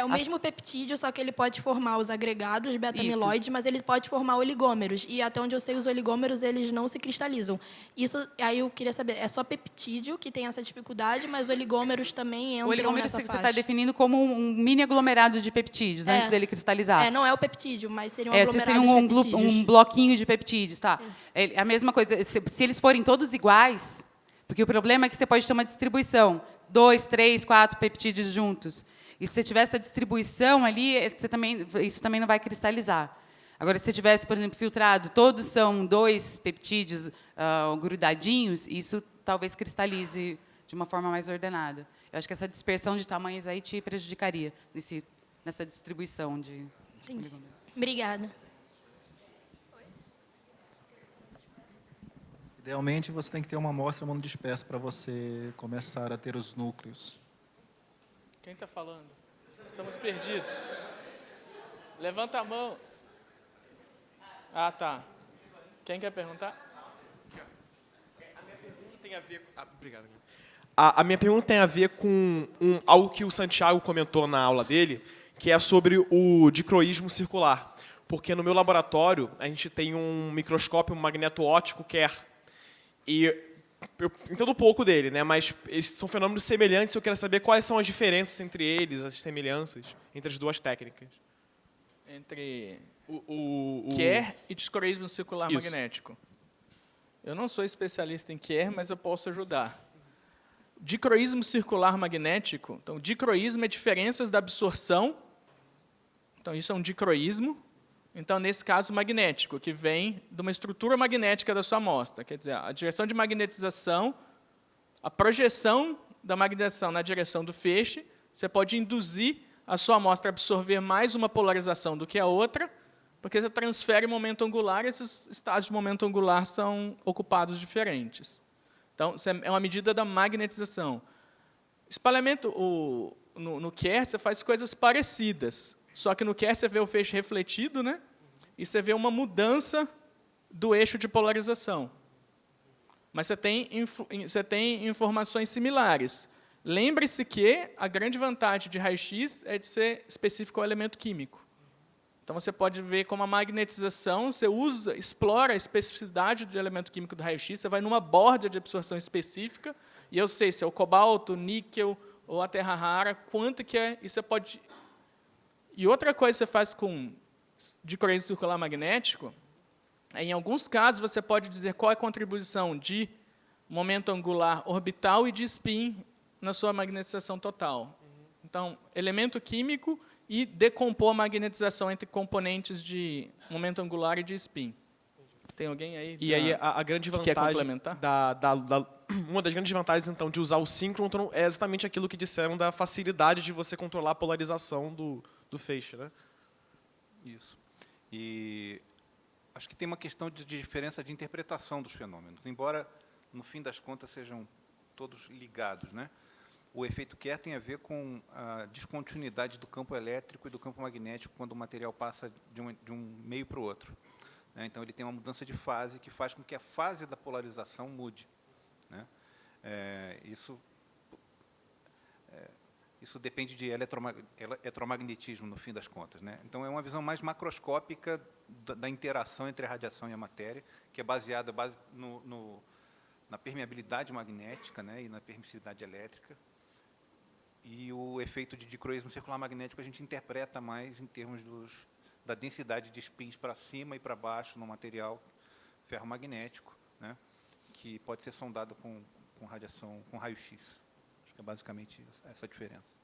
o mesmo peptídeo, só que ele pode formar os agregados beta-amiloides, mas ele pode formar oligômeros. E até onde eu sei, os oligômeros eles não se cristalizam. Isso, aí eu queria saber, é só peptídeo que tem essa dificuldade, mas oligômeros também entram oligômero nessa faixa? Você está definindo como um mini aglomerado de peptídeos antes dele cristalizar. Não é o peptídeo, mas seria um aglomerado seria de peptídeos. um bloquinho de peptídeos, tá? É a mesma coisa, se eles forem todos iguais, porque o problema é que você pode ter uma distribuição, 2, 3, 4 peptídeos juntos. E se você tiver essa distribuição ali, isso também não vai cristalizar. Agora, se você tivesse, por exemplo, filtrado, todos são 2 peptídeos grudadinhos, isso talvez cristalize de uma forma mais ordenada. Eu acho que essa dispersão de tamanhos aí te prejudicaria nessa distribuição de... Entendi. Obrigada. Idealmente, você tem que ter uma amostra monodispersa para você começar a ter os núcleos. Quem está falando? Estamos perdidos. Levanta a mão. Ah, tá. Quem quer perguntar? A minha pergunta tem a ver... obrigado. A minha pergunta tem a ver com algo que o Santiago comentou na aula dele, que é sobre o dicroísmo circular. Porque no meu laboratório, a gente tem um microscópio magneto-óptico KER. E eu entendo um pouco dele, né? Mas esses são fenômenos semelhantes e eu quero saber quais são as diferenças entre eles, as semelhanças entre as duas técnicas. Entre KER e dicroísmo circular magnético. Eu não sou especialista em KER, mas eu posso ajudar. Dicroísmo circular magnético, então, dicroísmo é diferenças da absorção, então isso é um dicroísmo, então, nesse caso, magnético, que vem de uma estrutura magnética da sua amostra. Quer dizer, a direção de magnetização, a projeção da magnetização na direção do feixe, você pode induzir a sua amostra a absorver mais uma polarização do que a outra, porque você transfere momento angular e esses estados de momento angular são ocupados diferentes. Então, é uma medida da magnetização. Espalhamento, no KER, você faz coisas parecidas. Só que no KER você vê o feixe refletido, né? E você vê uma mudança do eixo de polarização. Mas você tem informações similares. Lembre-se que a grande vantagem de raio-x é de ser específico ao elemento químico. Então, você pode ver como a magnetização, você explora a especificidade do elemento químico do raio-x, você vai numa borda de absorção específica, e eu sei se é o cobalto, o níquel ou a terra rara, quanto que é, e você pode... E outra coisa que você faz com dicroísmo circular magnético, em alguns casos você pode dizer qual é a contribuição de momento angular orbital e de spin na sua magnetização total. Então, elemento químico e decompor a magnetização entre componentes de momento angular e de spin. Tem alguém aí? E aí a grande vantagem quer complementar? Uma das grandes vantagens então de usar o síncrotron é exatamente aquilo que disseram da facilidade de você controlar a polarização do feixe, né? Isso. E acho que tem uma questão de diferença de interpretação dos fenômenos, embora, no fim das contas, sejam todos ligados, né? O efeito Kerr tem a ver com a descontinuidade do campo elétrico e do campo magnético quando o material passa de um meio para o outro, né? Então, ele tem uma mudança de fase que faz com que a fase da polarização mude, né? Isso depende de eletromagnetismo, no fim das contas, né? Então, é uma visão mais macroscópica da interação entre a radiação e a matéria, que é baseada na permeabilidade magnética, né, e na permissividade elétrica. E o efeito de dicroísmo circular magnético a gente interpreta mais em termos da densidade de spins para cima e para baixo no material ferromagnético, né, que pode ser sondado com radiação, com raio-x. Acho que é basicamente essa a diferença.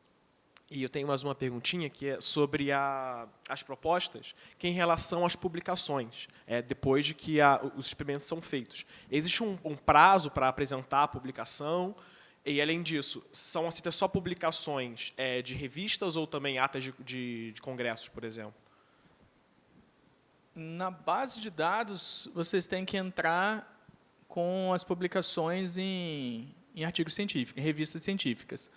E eu tenho mais uma perguntinha que é sobre as propostas, que é em relação às publicações, depois de que os experimentos são feitos. Existe um prazo para apresentar a publicação? E, além disso, são aceitas só publicações de revistas ou também atas de congressos, por exemplo? Na base de dados, vocês têm que entrar com as publicações em artigos científicos, em revistas científicas.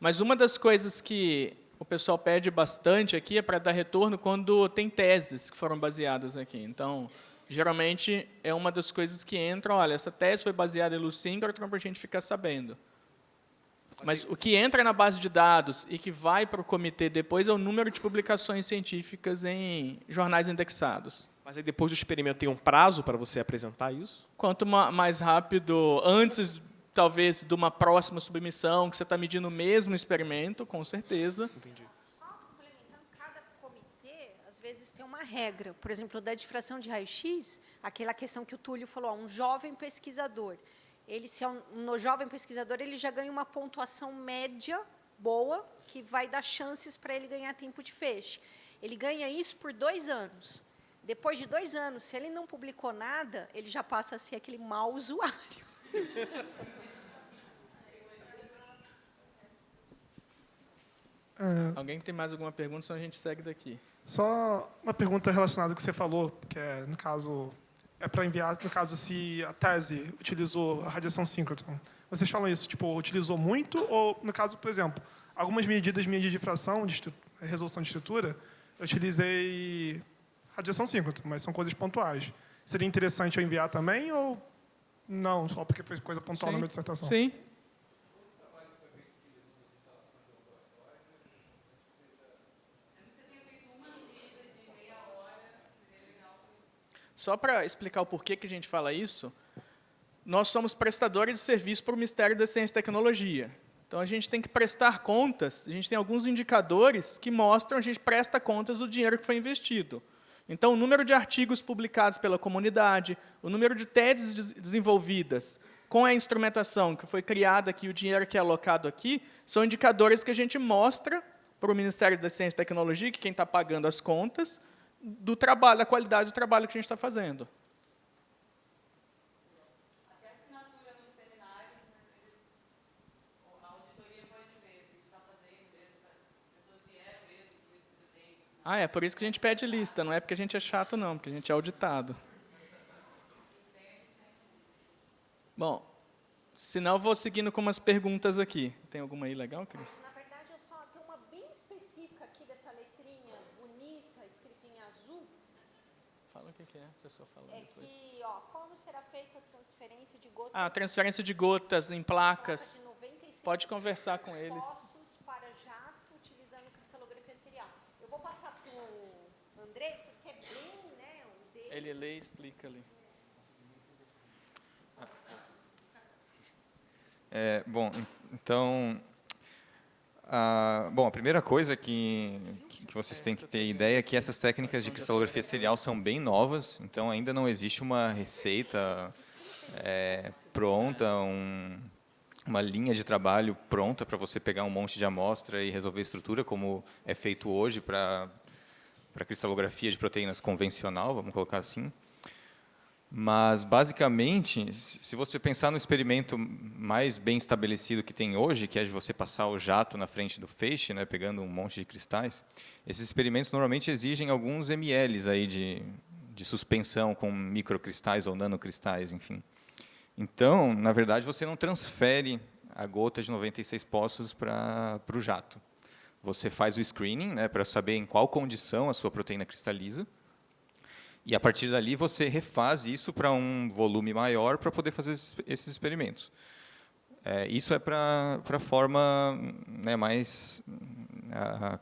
Mas uma das coisas que o pessoal pede bastante aqui é para dar retorno quando tem teses que foram baseadas aqui. Então, geralmente, é uma das coisas que entram, olha, essa tese foi baseada em luz síncrotron para a gente ficar sabendo. Mas o que entra na base de dados e que vai para o comitê depois é o número de publicações científicas em jornais indexados. Mas aí depois do experimento tem um prazo para você apresentar isso? Quanto mais rápido, antes, talvez, de uma próxima submissão, que você está medindo o mesmo experimento, com certeza. Entendi. Só complementando, cada comitê, às vezes, tem uma regra. Por exemplo, da difração de raio-x, aquela questão que o Túlio falou, um jovem pesquisador. Ele, se é no jovem pesquisador, ele já ganha uma pontuação média boa, que vai dar chances para ele ganhar tempo de feixe. Ele ganha isso por 2 anos. Depois de 2 anos, se ele não publicou nada, ele já passa a ser aquele mau usuário. Alguém tem mais alguma pergunta, senão a gente segue daqui. Só uma pergunta relacionada ao que você falou, que é, no caso, é para enviar, no caso, se a tese utilizou a radiação síncrotron. Vocês falam isso, tipo, utilizou muito, ou, no caso, por exemplo, algumas medidas minhas de difração, resolução de estrutura, eu utilizei radiação síncrotron, mas são coisas pontuais. Seria interessante eu enviar também, ou não, só porque foi coisa pontual na minha dissertação? Sim. Só para explicar o porquê que a gente fala isso, nós somos prestadores de serviço para o Ministério da Ciência e Tecnologia. Então, a gente tem que prestar contas, a gente tem alguns indicadores que mostram, a gente presta contas do dinheiro que foi investido. Então, o número de artigos publicados pela comunidade, o número de teses desenvolvidas com a instrumentação que foi criada aqui, o dinheiro que é alocado aqui, são indicadores que a gente mostra para o Ministério da Ciência e Tecnologia, que quem está pagando as contas, do trabalho, da qualidade do trabalho que a gente está fazendo. Até a assinatura nos seminários, a auditoria pode ver se a gente está fazendo mesmo, as pessoas vieram mesmo, que precisa bem. Por isso que a gente pede lista, não é porque a gente é chato, não, porque a gente é auditado. Bom, senão eu vou seguindo com umas perguntas aqui. Tem alguma aí legal, Cris? Na verdade, é só ter uma bem específica aqui dessa letrinha bonita, escrita em azul. Fala o que é, a pessoa fala depois. Que, como será feita a transferência de gotas? Transferência de gotas em placas. De 95 Pode conversar com eles. para jato, utilizando cristalografia serial. Eu vou passar para o André, porque é bem, né, o dele. Ele lê e explica ali. Bom, então, a primeira coisa que vocês têm que ter ideia é que essas técnicas de cristalografia serial são bem novas, então ainda não existe uma receita pronta, uma linha de trabalho pronta para você pegar um monte de amostra e resolver a estrutura, como é feito hoje para cristalografia de proteínas convencional, vamos colocar assim. Mas, basicamente, se você pensar no experimento mais bem estabelecido que tem hoje, que é de você passar o jato na frente do feixe, né, pegando um monte de cristais, esses experimentos normalmente exigem alguns ml aí de suspensão com microcristais ou nanocristais, enfim. Então, na verdade, você não transfere a gota de 96 poços para o jato. Você faz o screening, né, para saber em qual condição a sua proteína cristaliza, e, a partir dali, você refaz isso para um volume maior para poder fazer esses experimentos. Isso é para a forma, né, mais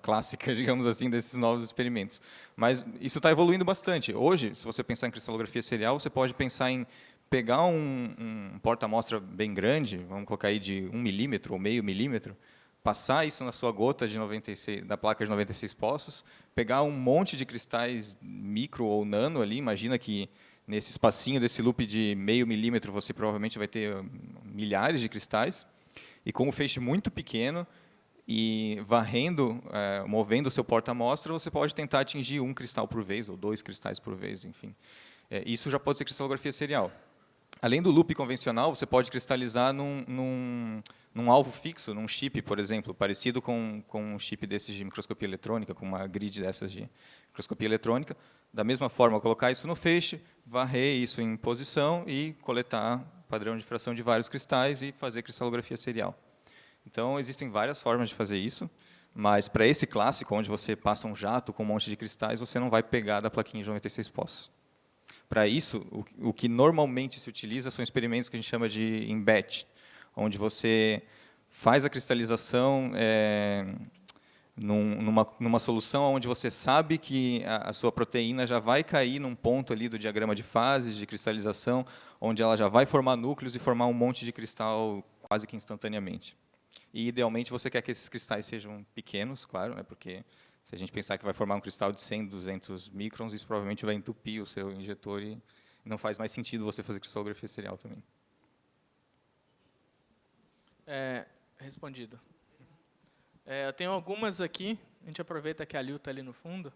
clássica, digamos assim, desses novos experimentos. Mas isso está evoluindo bastante. Hoje, se você pensar em cristalografia serial, você pode pensar em pegar um porta-amostra bem grande, vamos colocar aí de 1 milímetro ou meio milímetro, passar isso na sua gota de 96, da placa de 96 poços, pegar um monte de cristais micro ou nano ali, imagina que nesse espacinho desse loop de meio milímetro você provavelmente vai ter milhares de cristais, e com um feixe muito pequeno e varrendo, movendo o seu porta-amostra, você pode tentar atingir 1 cristal por vez ou 2 cristais por vez, enfim. Isso já pode ser cristalografia serial. Além do loop convencional, você pode cristalizar num alvo fixo, num chip, por exemplo, parecido com um chip desses de microscopia eletrônica, com uma grid dessas de microscopia eletrônica. Da mesma forma, colocar isso no feixe, varrer isso em posição e coletar padrão de fração de vários cristais e fazer cristalografia serial. Então, existem várias formas de fazer isso, mas para esse clássico, onde você passa um jato com um monte de cristais, você não vai pegar da plaquinha de 96 poços. Para isso, o que normalmente se utiliza são experimentos que a gente chama de in batch, onde você faz a cristalização numa solução onde você sabe que a sua proteína já vai cair num ponto ali do diagrama de fases, de cristalização, onde ela já vai formar núcleos e formar um monte de cristal quase que instantaneamente. E, idealmente, você quer que esses cristais sejam pequenos, claro, né, porque se a gente pensar que vai formar um cristal de 100, 200 microns, isso provavelmente vai entupir o seu injetor e não faz mais sentido você fazer cristalografia serial também. Respondido. Eu tenho algumas aqui, a gente aproveita que a Liu está ali no fundo.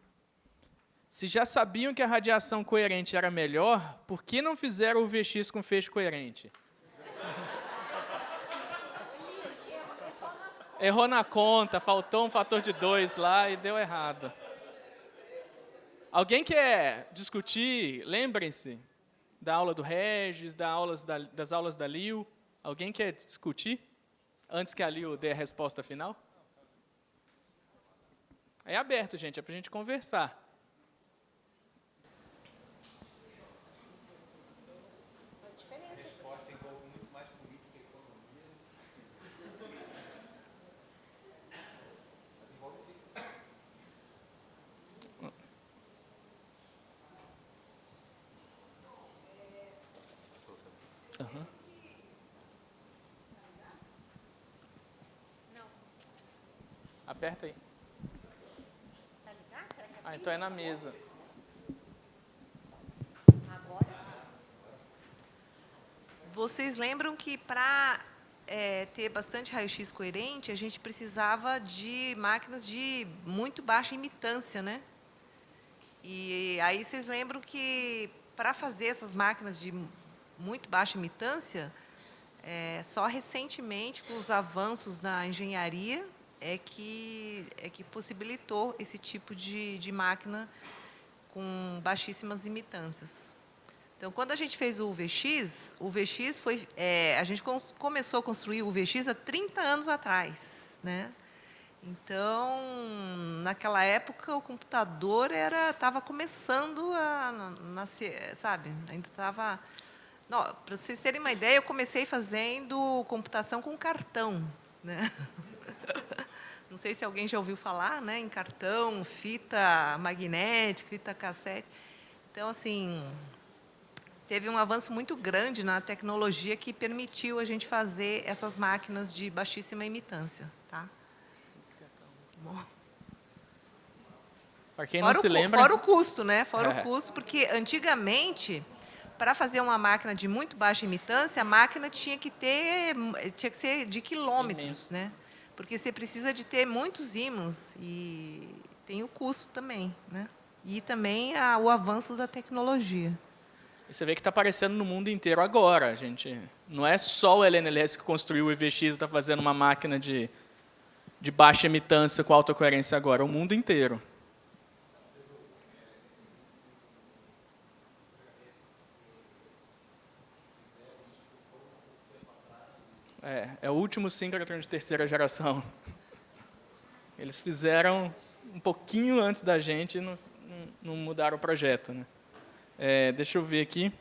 Se já sabiam que a radiação coerente era melhor, por que não fizeram o VX com feixe coerente? Errou na conta, faltou um fator de 2 lá e deu errado. Alguém quer discutir? Lembrem-se da aula do Regis, das aulas da Liu. Alguém quer discutir antes que a Liu dê a resposta final? É aberto, gente, é para a gente conversar. Aperta aí. Então é na mesa. Vocês lembram que para ter bastante raio-x coerente, a gente precisava de máquinas de muito baixa imitância, né? E aí vocês lembram que para fazer essas máquinas de muito baixa imitância, só recentemente, com os avanços na engenharia, é que possibilitou esse tipo de máquina com baixíssimas imitâncias. Então, quando a gente fez o VX foi... a gente começou a construir o VX há 30 anos atrás, né? Então, naquela época, o computador estava começando a nascer, sabe? Ainda estava... Para vocês terem uma ideia, eu comecei fazendo computação com cartão, né? Não sei se alguém já ouviu falar, né, em cartão, fita magnética, fita cassete. Então, assim, teve um avanço muito grande na tecnologia que permitiu a gente fazer essas máquinas de baixíssima imitância, tá? Bom. Para quem não se lembra... Fora o custo, né? Fora o custo, porque antigamente, para fazer uma máquina de muito baixa imitância, a máquina tinha que ser de quilômetros, né? Porque você precisa de ter muitos ímãs e tem o custo também, né? E também o avanço da tecnologia. E você vê que está aparecendo no mundo inteiro agora. Não é só o LNLS que construiu o EVX e está fazendo uma máquina de baixa emitância com alta coerência agora, é o mundo inteiro. É o último síncrotron de terceira geração. Eles fizeram um pouquinho antes da gente e não mudaram o projeto, né? Deixa eu ver aqui.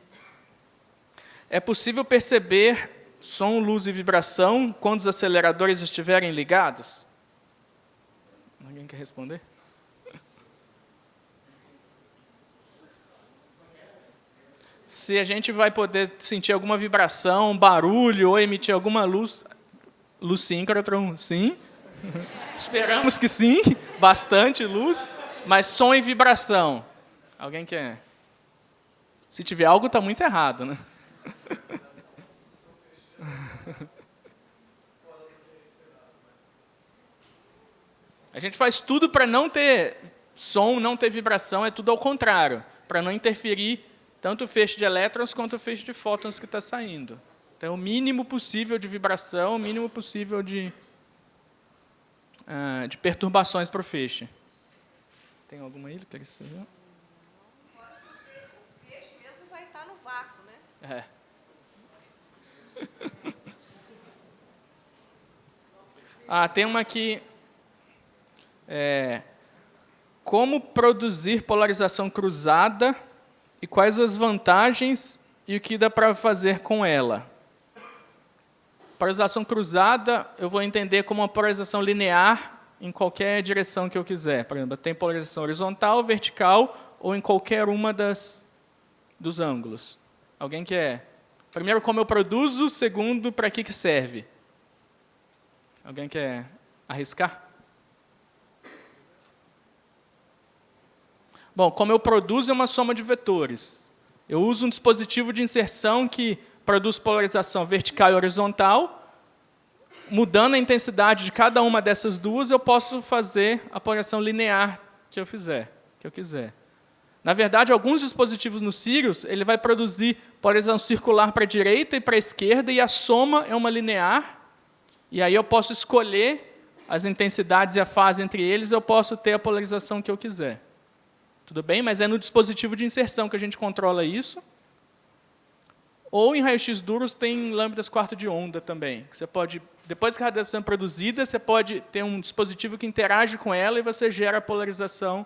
É possível perceber som, luz e vibração quando os aceleradores estiverem ligados? Alguém quer responder? Se a gente vai poder sentir alguma vibração, barulho ou emitir alguma luz síncrotron, sim. Esperamos que sim, bastante luz, mas som e vibração. Alguém quer? Se tiver algo, está muito errado, né? A gente faz tudo para não ter som, não ter vibração, é tudo ao contrário, para não interferir tanto o feixe de elétrons quanto o feixe de fótons que está saindo. Então, o mínimo possível de vibração, o mínimo possível de perturbações para o feixe. Tem alguma aí, Larissa? O feixe mesmo vai estar no vácuo, né? Tem uma aqui. Como produzir polarização cruzada e quais as vantagens e o que dá para fazer com ela? Polarização cruzada, eu vou entender como uma polarização linear em qualquer direção que eu quiser. Por exemplo, tem polarização horizontal, vertical ou em qualquer uma dos ângulos. Alguém quer? Primeiro, como eu produzo. Segundo, para que serve? Alguém quer arriscar? Bom, como eu produzo é uma soma de vetores. Eu uso um dispositivo de inserção que produz polarização vertical e horizontal. Mudando a intensidade de cada uma dessas duas, eu posso fazer a polarização linear que eu quiser. Na verdade, alguns dispositivos no Sirius, ele vai produzir polarização circular para a direita e para a esquerda, e a soma é uma linear. E aí eu posso escolher as intensidades e a fase entre eles, eu posso ter a polarização que eu quiser. Tudo bem? Mas é no dispositivo de inserção que a gente controla isso. Ou em raio-x duros tem lambdas quarto de onda também. Que você pode, depois que a radiação é produzida, você pode ter um dispositivo que interage com ela e você gera a polarização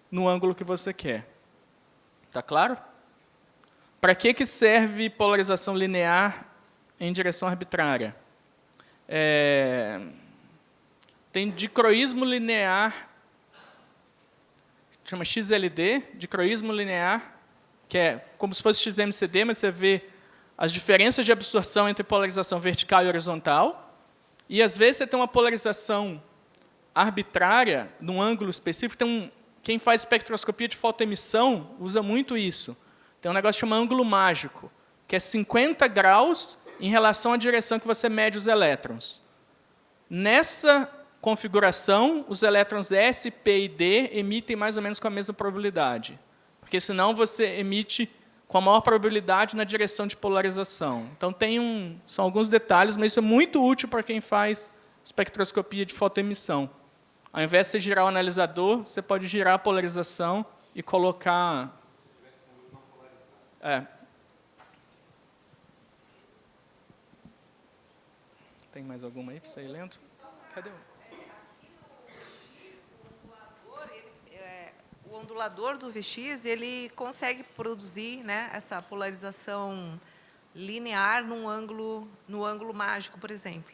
no ângulo que você quer. Está claro? Para que serve polarização linear em direção arbitrária? Tem dicroísmo linear, chama XLD, dicroísmo linear, que é como se fosse XMCD, mas você vê as diferenças de absorção entre polarização vertical e horizontal, e às vezes você tem uma polarização arbitrária num ângulo específico. Quem faz espectroscopia de fotoemissão usa muito isso. Tem um negócio que chama ângulo mágico, que é 50 graus em relação à direção que você mede os elétrons. Nessa configuração, os elétrons S, P e D emitem mais ou menos com a mesma probabilidade. Porque senão você emite com a maior probabilidade na direção de polarização. Então são alguns detalhes, mas isso é muito útil para quem faz espectroscopia de fotoemissão. Ao invés de você girar o analisador, você pode girar a polarização e colocar... Tem mais alguma aí para você ir lendo? Cadê o... O ondulador do VX, ele consegue produzir, né, essa polarização linear no ângulo mágico, por exemplo.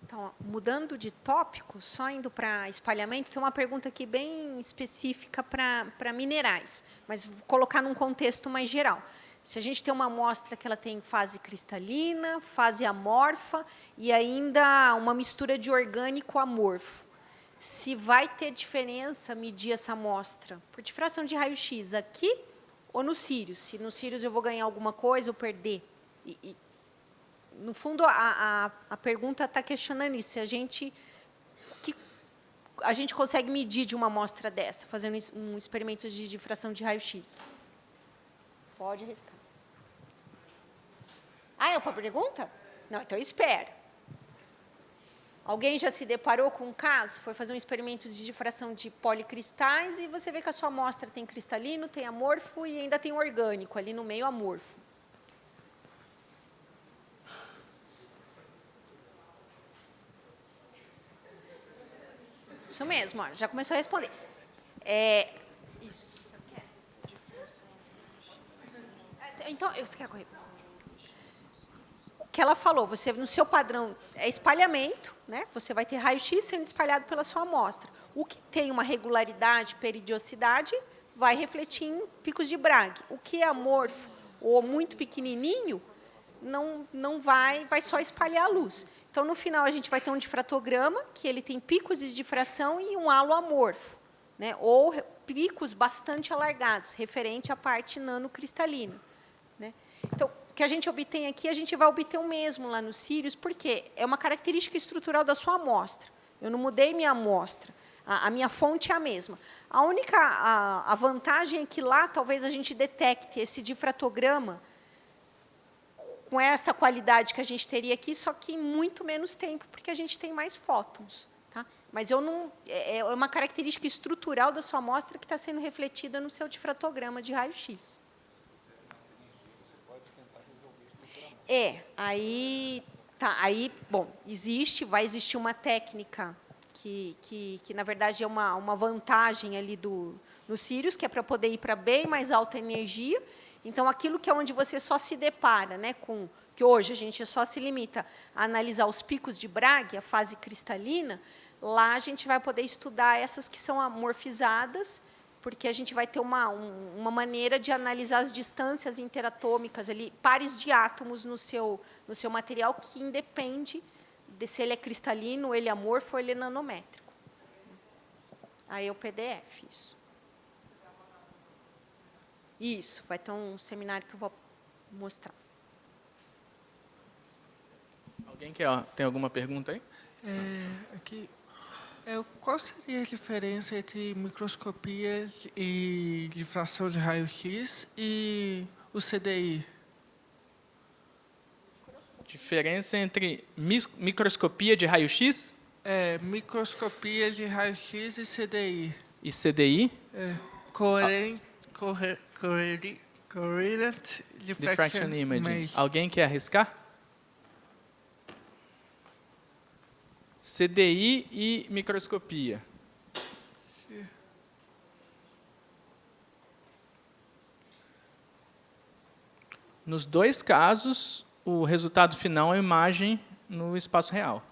Então, mudando de tópico, só indo para espalhamento, tem uma pergunta aqui bem específica para minerais, mas vou colocar num contexto mais geral. Se a gente tem uma amostra que ela tem fase cristalina, fase amorfa e ainda uma mistura de orgânico amorfo, se vai ter diferença medir essa amostra por difração de raio-x aqui ou no Sirius? Se no Sirius eu vou ganhar alguma coisa ou perder? No fundo, a pergunta está questionando isso. Se a gente... a gente consegue medir de uma amostra dessa, fazendo um experimento de difração de raio-x? Pode arriscar. Ah, é uma pergunta? Não, então espera. Alguém já se deparou com um caso? Foi fazer um experimento de difração de policristais e você vê que a sua amostra tem cristalino, tem amorfo e ainda tem orgânico ali no meio amorfo. Isso mesmo, ó, já começou a responder. Isso. Você quer? Então, você quer correr? O que ela falou, você no seu padrão é espalhamento, né? Você vai ter raio-x sendo espalhado pela sua amostra. O que tem uma regularidade, peridiosidade, vai refletir em picos de Bragg. O que é amorfo ou muito pequenininho, não vai só espalhar a luz. Então, no final, a gente vai ter um difratograma, que ele tem picos de difração e um halo amorfo, né? Ou picos bastante alargados, referente à parte nanocristalina, né? Então, o que a gente obtém aqui, a gente vai obter o mesmo lá no Sirius, porque é uma característica estrutural da sua amostra. Eu não mudei minha amostra. A minha fonte é a mesma. A única a vantagem é que lá, talvez, a gente detecte esse difratograma com essa qualidade que a gente teria aqui, só que em muito menos tempo, porque a gente tem mais fótons. Tá? Mas é uma característica estrutural da sua amostra que está sendo refletida no seu difratograma de raio-x. Bom, vai existir uma técnica que na verdade, é uma vantagem ali no Sirius, que é para poder ir para bem mais alta energia. Então, aquilo que é onde você só se depara, né, que hoje a gente só se limita a analisar os picos de Bragg, a fase cristalina, lá a gente vai poder estudar essas que são amorfizadas, porque a gente vai ter uma maneira de analisar as distâncias interatômicas, ali, pares de átomos no seu material, que independe de se ele é cristalino, ele é amorfo ou ele é nanométrico. Aí é o PDF, isso. Isso, vai ter um seminário que eu vou mostrar. Alguém tem alguma pergunta aí? Aqui, qual seria a diferença entre microscopia e difração de raio-x e o CDI? Diferença entre microscopia de raio-x? Microscopia de raio-x e CDI. E CDI? Coherent Diffraction Imaging. Alguém quer arriscar? CDI e microscopia. Nos dois casos, o resultado final é a imagem no espaço real.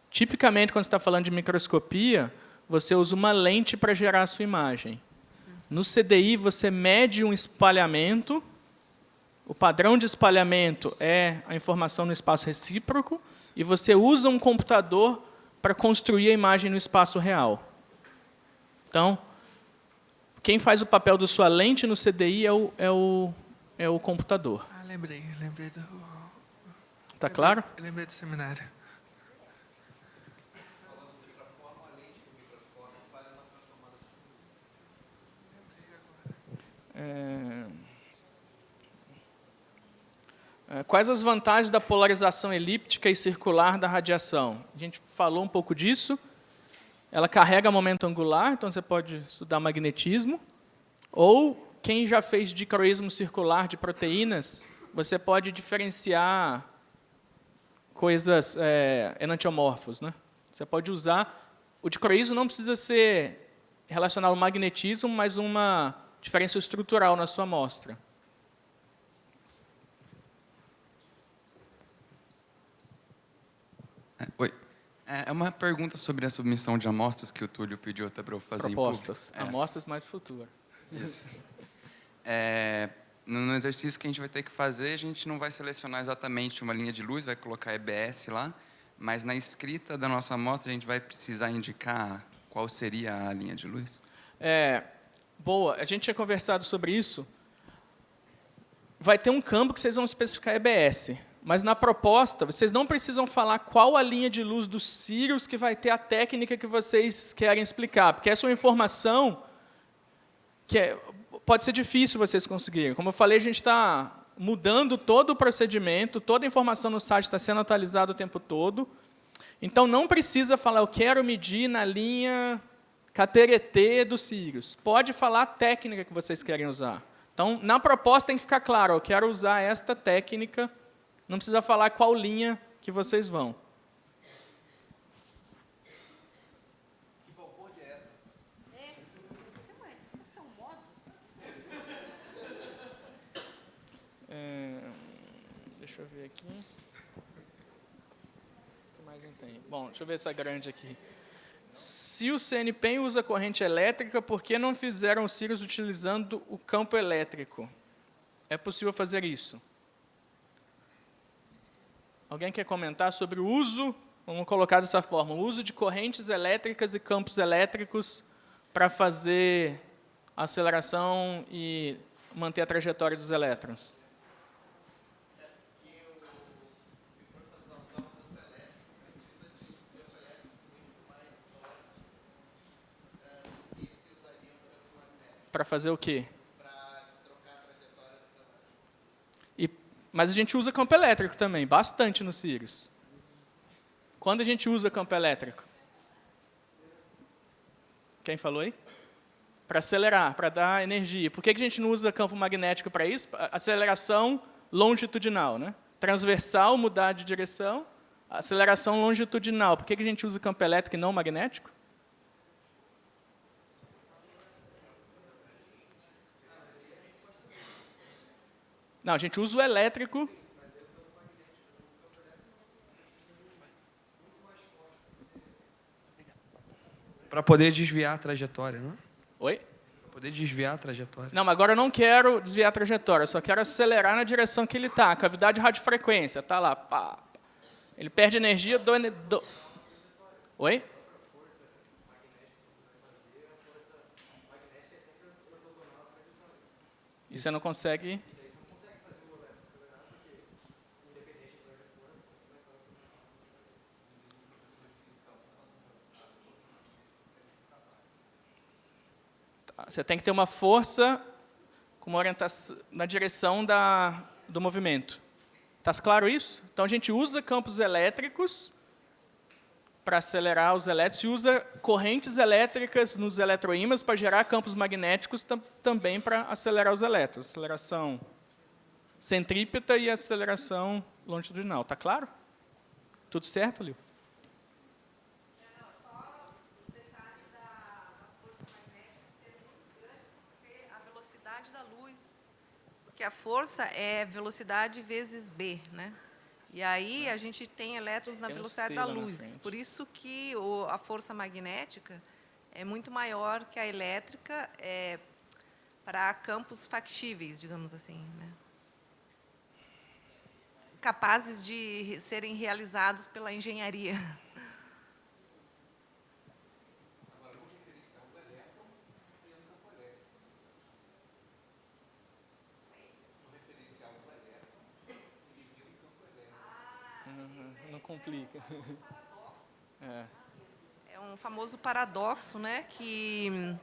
Tipicamente, quando você está falando de microscopia, você usa uma lente para gerar a sua imagem. No CDI, você mede um espalhamento. O padrão de espalhamento é a informação no espaço recíproco, e você usa um computador para construir a imagem no espaço real. Então, quem faz o papel da sua lente no CDI é o computador. Lembrei do... Está claro? Lembrei do seminário. Quais as vantagens da polarização elíptica e circular da radiação? A gente falou um pouco disso. Ela carrega momento angular, então você pode estudar magnetismo. Ou, quem já fez dicroísmo circular de proteínas, você pode diferenciar coisas enantiomorfos, né? Você pode usar... O dicroísmo não precisa ser relacionado ao magnetismo, mas uma diferença estrutural na sua amostra. Oi. É uma pergunta sobre a submissão de amostras que o Túlio pediu até para eu fazer Propostas. em público. Amostras mais futuras. Isso. No exercício que a gente vai ter que fazer, a gente não vai selecionar exatamente uma linha de luz, vai colocar EBS lá, mas na escrita da nossa amostra a gente vai precisar indicar qual seria a linha de luz? Boa, a gente tinha conversado sobre isso. Vai ter um campo que vocês vão especificar EBS, Mas na proposta, vocês não precisam falar qual a linha de luz dos círios que vai ter a técnica que vocês querem explicar, porque essa é uma informação que pode ser difícil vocês conseguirem. Como eu falei, a gente está mudando todo o procedimento, toda a informação no site está sendo atualizada o tempo todo. Então, não precisa falar, eu quero medir na linha cateretê dos círios. Pode falar a técnica que vocês querem usar. Então, na proposta tem que ficar claro, eu quero usar esta técnica, não precisa falar qual linha que vocês vão. Deixa eu ver aqui. O que mais não tem? Bom, deixa eu ver essa grande aqui. Se o CNPEM usa corrente elétrica, por que não fizeram os círios utilizando o campo elétrico? É possível fazer isso? Alguém quer comentar sobre o uso, vamos colocar dessa forma, o uso de correntes elétricas e campos elétricos para fazer a aceleração e manter a trajetória dos elétrons? Para fazer o quê? Mas a gente usa campo elétrico também, bastante nos círios. Quando a gente usa campo elétrico? Quem falou aí? Para acelerar, para dar energia. Por que a gente não usa campo magnético para isso? Aceleração longitudinal, né? Transversal, mudar de direção. Aceleração longitudinal. Por que a gente usa campo elétrico e não magnético? Não, a gente usa o elétrico. Para poder desviar a trajetória, não é? Oi? Para poder desviar a trajetória. Não, mas agora eu não quero desviar a trajetória, eu só quero acelerar na direção que ele está. Cavidade de radiofrequência, está lá. Pá. Ele perde energia, Oi? E você não consegue... Você tem que ter uma força com uma orientação na direção do movimento. Está claro isso? Então, a gente usa campos elétricos para acelerar os elétrons e usa correntes elétricas nos eletroímãs para gerar campos magnéticos também para acelerar os elétrons. Aceleração centrípeta e aceleração longitudinal. Está claro? Tudo certo, Lil? Porque a força é velocidade vezes B, né? E aí a gente tem elétrons na velocidade da luz. Por isso que a força magnética é muito maior que a elétrica para campos factíveis, digamos assim, né? Capazes de serem realizados pela engenharia. Não complica. É um famoso paradoxo, né? Que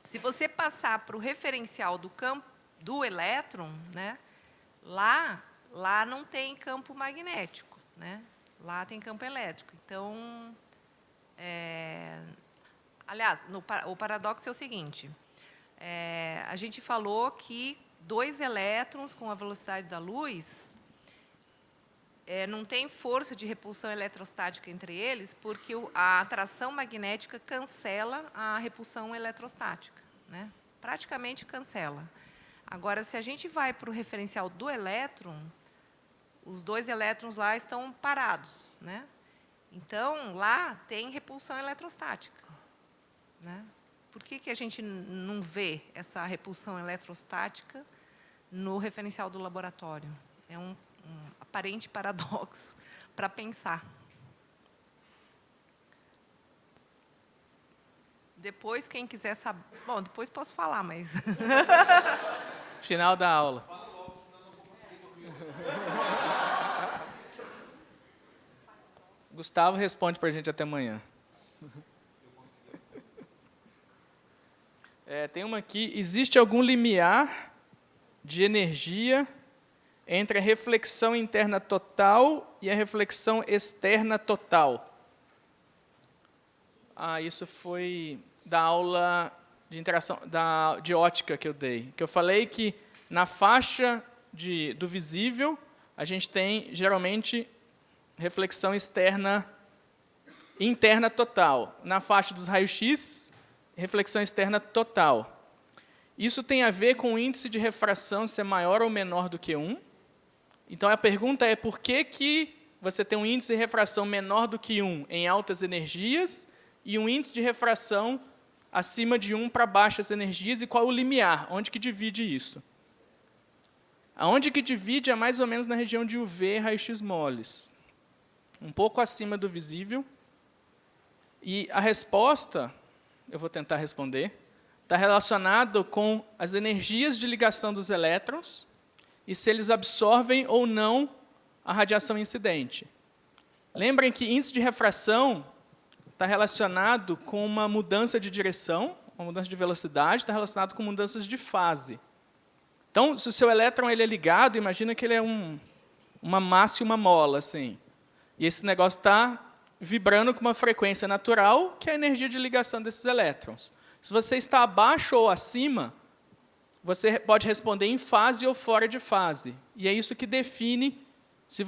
se você passar para o referencial do campo do elétron, né? Lá não tem campo magnético, né? Lá tem campo elétrico. Então, aliás, o paradoxo é o seguinte: a gente falou que 2 elétrons com a velocidade da luz não tem força de repulsão eletrostática entre eles, porque a atração magnética cancela a repulsão eletrostática, né? Praticamente cancela. Agora, se a gente vai para o referencial do elétron, os 2 elétrons lá estão parados, né? Então, lá tem repulsão eletrostática, né? Por que a gente não vê essa repulsão eletrostática no referencial do laboratório? É um aparente paradoxo para pensar. Depois, quem quiser saber... Bom, depois posso falar, mas... Final da aula. Gustavo responde para a gente até amanhã. Tem uma aqui. Existe algum limiar de energia entre a reflexão interna total e a reflexão externa total? Isso foi da aula de interação de ótica que eu dei. Que eu falei que na faixa do visível, a gente tem, geralmente, reflexão interna total. Na faixa dos raios-x, reflexão externa total. Isso tem a ver com o índice de refração ser maior ou menor do que 1. Então, a pergunta é por que você tem um índice de refração menor do que 1 em altas energias e um índice de refração acima de 1 para baixas energias, e qual é o limiar? Onde que divide isso? Aonde que divide é mais ou menos na região de UV, raio-x moles. Um pouco acima do visível. E a resposta, eu vou tentar responder, está relacionado com as energias de ligação dos elétrons e se eles absorvem ou não a radiação incidente. Lembrem que índice de refração está relacionado com uma mudança de direção, uma mudança de velocidade, está relacionado com mudanças de fase. Então, se o seu elétron ele é ligado, imagina que ele é uma massa e uma mola, assim. E esse negócio está vibrando com uma frequência natural, que é a energia de ligação desses elétrons. Se você está abaixo ou acima, você pode responder em fase ou fora de fase. E é isso que define se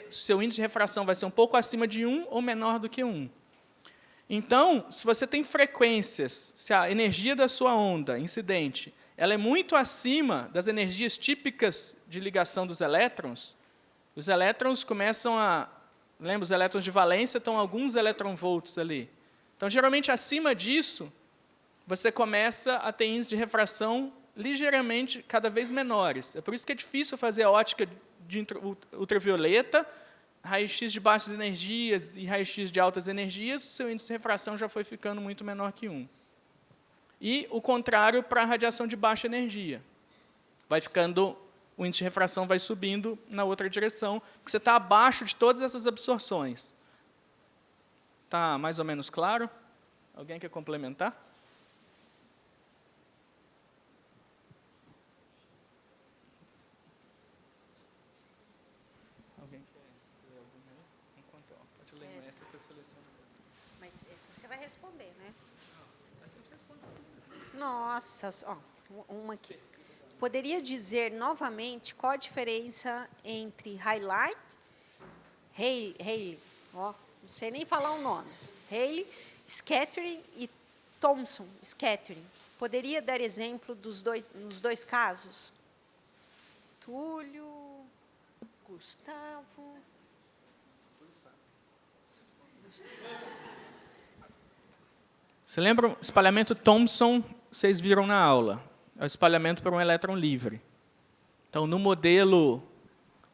seu índice de refração vai ser um pouco acima de 1 ou menor do que 1. Então, se você tem frequências, se a energia da sua onda incidente ela é muito acima das energias típicas de ligação dos elétrons, os elétrons começam a... Lembra, os elétrons de valência estão alguns eletronvolts ali. Então, geralmente, acima disso, você começa a ter índices de refração ligeiramente cada vez menores. É por isso que é difícil fazer ótica de ultravioleta, raio-x de baixas energias e raio-x de altas energias, o seu índice de refração já foi ficando muito menor que 1. E o contrário para a radiação de baixa energia. O índice de refração vai subindo na outra direção, porque você está abaixo de todas essas absorções. Está mais ou menos claro? Alguém quer complementar? Alguém quer ler alguma aí? Pode ler essa que eu seleciono. Mas essa você vai responder, né? Nossa, uma aqui. Poderia dizer novamente qual a diferença entre highlight, Rayleigh, não sei nem falar o nome, Rayleigh scattering e Thomson scattering? Poderia dar exemplo nos dois casos? Túlio, Gustavo. Você lembra o espalhamento Thomson? Vocês viram na aula. É o espalhamento por um elétron livre. Então, no modelo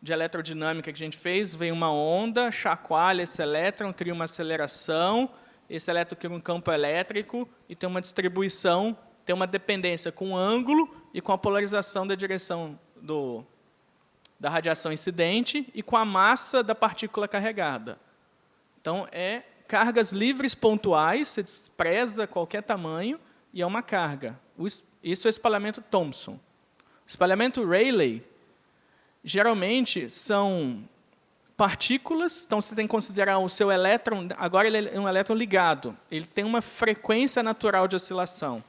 de eletrodinâmica que a gente fez, vem uma onda, chacoalha esse elétron, cria uma aceleração, esse elétron cria um campo elétrico e tem uma distribuição, tem uma dependência com o ângulo e com a polarização da direção da radiação incidente e com a massa da partícula carregada. Então, é cargas livres pontuais, você despreza qualquer tamanho, e é uma carga. Isso é o espalhamento Thomson. O espalhamento Rayleigh, geralmente, são partículas, então você tem que considerar o seu elétron, agora ele é um elétron ligado, ele tem uma frequência natural de oscilação.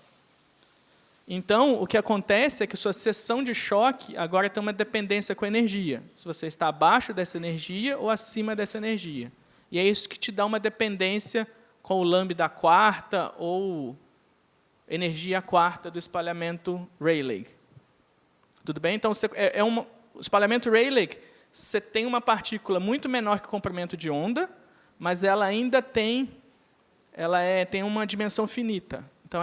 Então, o que acontece é que sua seção de choque agora tem uma dependência com a energia, se você está abaixo dessa energia ou acima dessa energia. E é isso que te dá uma dependência com o lambda quarta ou energia quarta do espalhamento Rayleigh. Tudo bem? Então, o espalhamento Rayleigh, você tem uma partícula muito menor que o comprimento de onda, mas ela ainda tem uma dimensão finita. Então,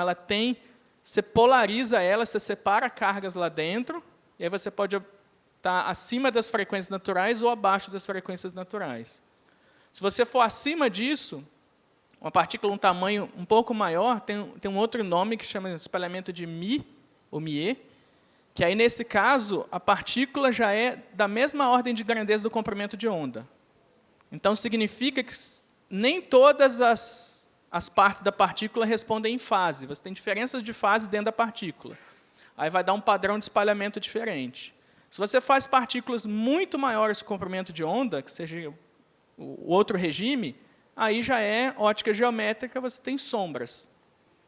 você polariza ela, você separa cargas lá dentro, e aí você pode estar acima das frequências naturais ou abaixo das frequências naturais. Se você for acima disso, uma partícula um tamanho um pouco maior, tem um outro nome que chama de espalhamento de Mie, ou Mie, que aí, nesse caso, a partícula já é da mesma ordem de grandeza do comprimento de onda. Então, significa que nem todas as partes da partícula respondem em fase. Você tem diferenças de fase dentro da partícula. Aí vai dar um padrão de espalhamento diferente. Se você faz partículas muito maiores que o comprimento de onda, que seja o outro regime, aí já é ótica geométrica, você tem sombras.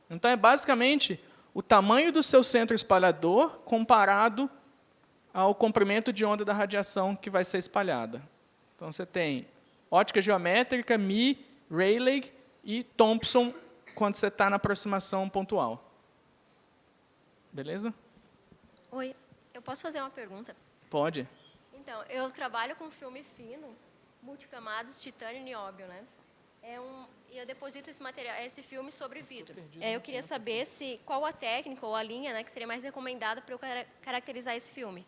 Então, é basicamente o tamanho do seu centro espalhador comparado ao comprimento de onda da radiação que vai ser espalhada. Então, você tem ótica geométrica, Mie, Rayleigh e Thompson, quando você está na aproximação pontual. Beleza? Oi, eu posso fazer uma pergunta? Pode. Então, eu trabalho com filme fino, multicamadas, titânio e nióbio, né? E eu deposito esse filme sobre vidro. Eu queria saber qual a técnica ou a linha, né, que seria mais recomendada para eu caracterizar esse filme.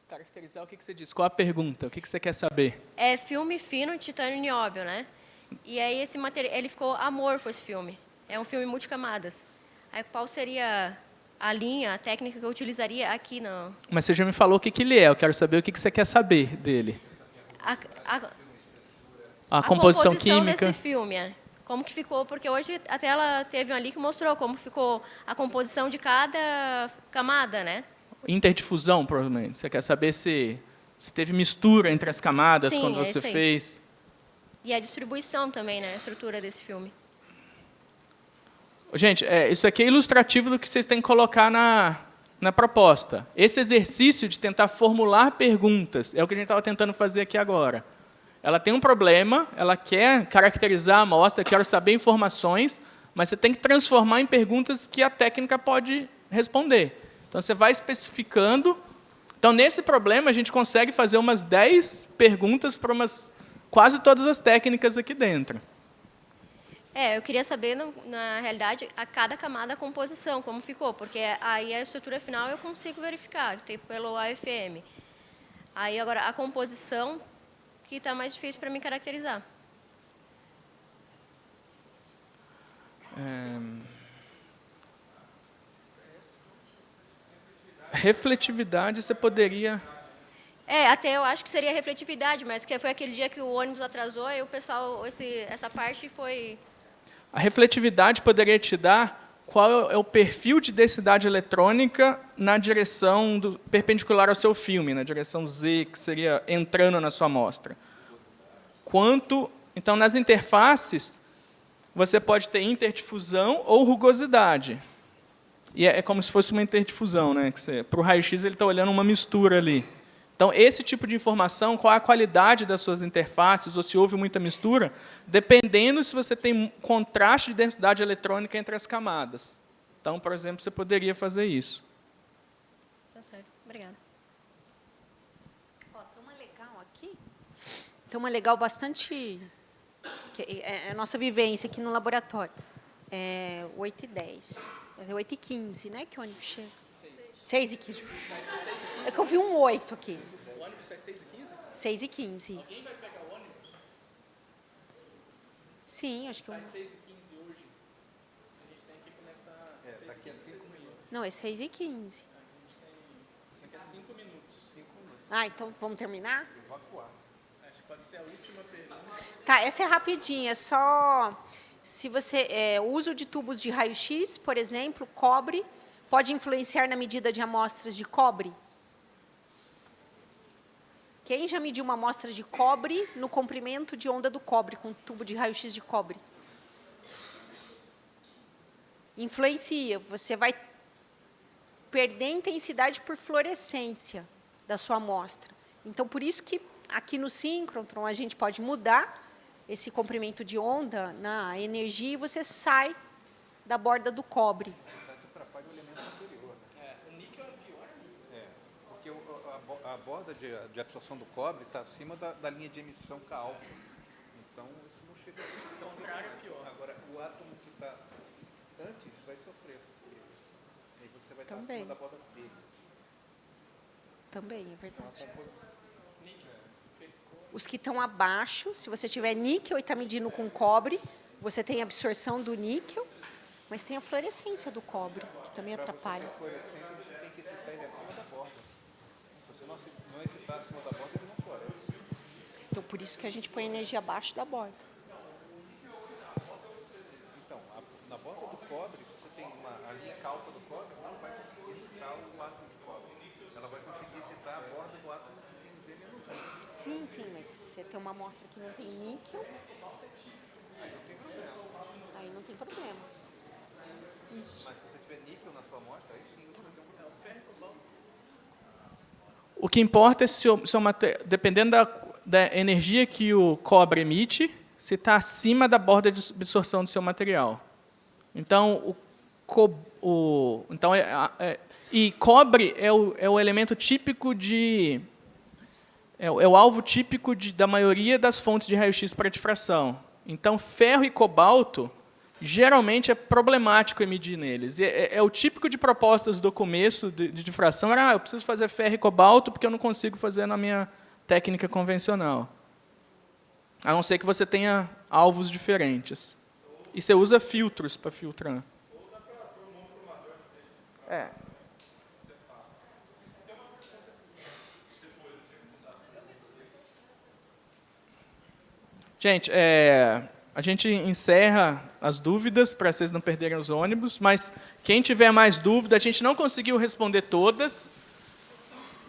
Caracterizar o que você disse? Qual a pergunta? O que você quer saber? É filme fino, titânio e nióbio, né? E aí esse material, ele ficou amorfo, esse filme. É um filme multicamadas. Aí qual seria a linha, a técnica que eu utilizaria aqui no... Mas você já me falou o que ele é. Eu quero saber o que você quer saber dele. A composição química. Desse filme, como que ficou, porque hoje até ela teve ali que mostrou como ficou a composição de cada camada, né? Interdifusão, provavelmente. Você quer saber se teve mistura entre as camadas. Sim, quando você fez. E a distribuição também, né? A estrutura desse filme. Gente, isso aqui é ilustrativo do que vocês têm que colocar na proposta. Esse exercício de tentar formular perguntas é o que a gente estava tentando fazer aqui agora. Ela tem um problema, ela quer caracterizar a amostra, quer saber informações, mas você tem que transformar em perguntas que a técnica pode responder. Então, você vai especificando. Então, nesse problema, a gente consegue fazer umas 10 perguntas para quase todas as técnicas aqui dentro. Eu queria saber, na realidade, a cada camada a composição, como ficou, porque aí a estrutura final eu consigo verificar, pelo AFM. Aí, agora, a composição que está mais difícil para mim caracterizar. Refletividade, você poderia... Até eu acho que seria refletividade, mas que foi aquele dia que o ônibus atrasou e o pessoal, essa parte foi... A refletividade poderia te dar qual é o perfil de densidade eletrônica na direção perpendicular ao seu filme, na direção Z, que seria entrando na sua amostra. Então, nas interfaces, você pode ter interdifusão ou rugosidade. E é como se fosse uma interdifusão, né? Para o raio-x, ele está olhando uma mistura ali. Então, esse tipo de informação, qual é a qualidade das suas interfaces, ou se houve muita mistura, dependendo se você tem contraste de densidade eletrônica entre as camadas. Então, por exemplo, você poderia fazer isso. Tá certo. Obrigada. Tem uma legal aqui. Tem uma legal bastante... que é a nossa vivência aqui no laboratório. 8h10. É 8h15, né, que o ônibus chega? 6h15. É que eu vi um 8 aqui. O ônibus sai 6h15? 6h15. Alguém vai pegar o ônibus? Sim, acho que... Sai 6h15 hoje. A gente tem que começar... daqui a 5 minutos. Não, é 6h15. Daqui a 5 minutos. Então vamos terminar? Evacuar. Acho que pode ser a última pergunta. Tá, essa é rapidinha. É só... Se você... o uso de tubos de raio-x, por exemplo, cobre... Pode influenciar na medida de amostras de cobre? Quem já mediu uma amostra de cobre no comprimento de onda do cobre, com tubo de raio-x de cobre? Influencia. Você vai perder intensidade por fluorescência da sua amostra. Então, por isso que aqui no síncrotron a gente pode mudar esse comprimento de onda na energia e você sai da borda do cobre. A borda de absorção do cobre está acima da linha de emissão K-alfa. Então, isso não chega a ser tão contrário, pior. Agora, o átomo que está antes vai sofrer. Aí você vai estar acima da borda dele. Também, é verdade. Os que estão abaixo, se você tiver níquel e está medindo com cobre, você tem absorção do níquel, mas tem a fluorescência do cobre, que também atrapalha. A fluorescência você tem que excitar ele acima da borda. Se você não excitar acima da borda, ele não fluoresce. Então, por isso que a gente põe energia abaixo da borda. Então, na borda do cobre, se você tem a linha calfa do cobre, não vai conseguir excitar o átomo de cobre. Ela vai conseguir excitar a borda do átomo que tem Z-1. Sim, sim, mas se você tem uma amostra que não tem níquel, Aí não tem problema. aí não tem problema. Isso. Mas se você tiver níquel na sua amostra, aí sim você vai ter um problema. O que importa é se dependendo da energia que o cobre emite, se está acima da borda de absorção do seu material. Então, e cobre é o elemento típico de... É o alvo típico da maioria das fontes de raio-x para difração. Então, ferro e cobalto, geralmente é problemático emitir neles. É o típico de propostas do começo de difração, era eu preciso fazer ferro e cobalto porque eu não consigo fazer na minha técnica convencional. A não ser que você tenha alvos diferentes. E você usa filtros para filtrar. É. Gente, a gente encerra as dúvidas para vocês não perderem os ônibus, mas quem tiver mais dúvida, a gente não conseguiu responder todas,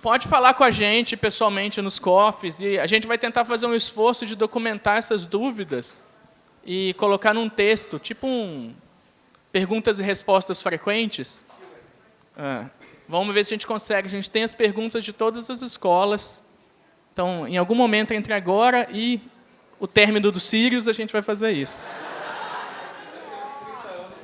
pode falar com a gente pessoalmente nos COFs e a gente vai tentar fazer um esforço de documentar essas dúvidas e colocar num texto, tipo perguntas e respostas frequentes. Vamos ver se a gente consegue. A gente tem as perguntas de todas as escolas. Então, em algum momento entre agora e o término do Sirius, a gente vai fazer isso.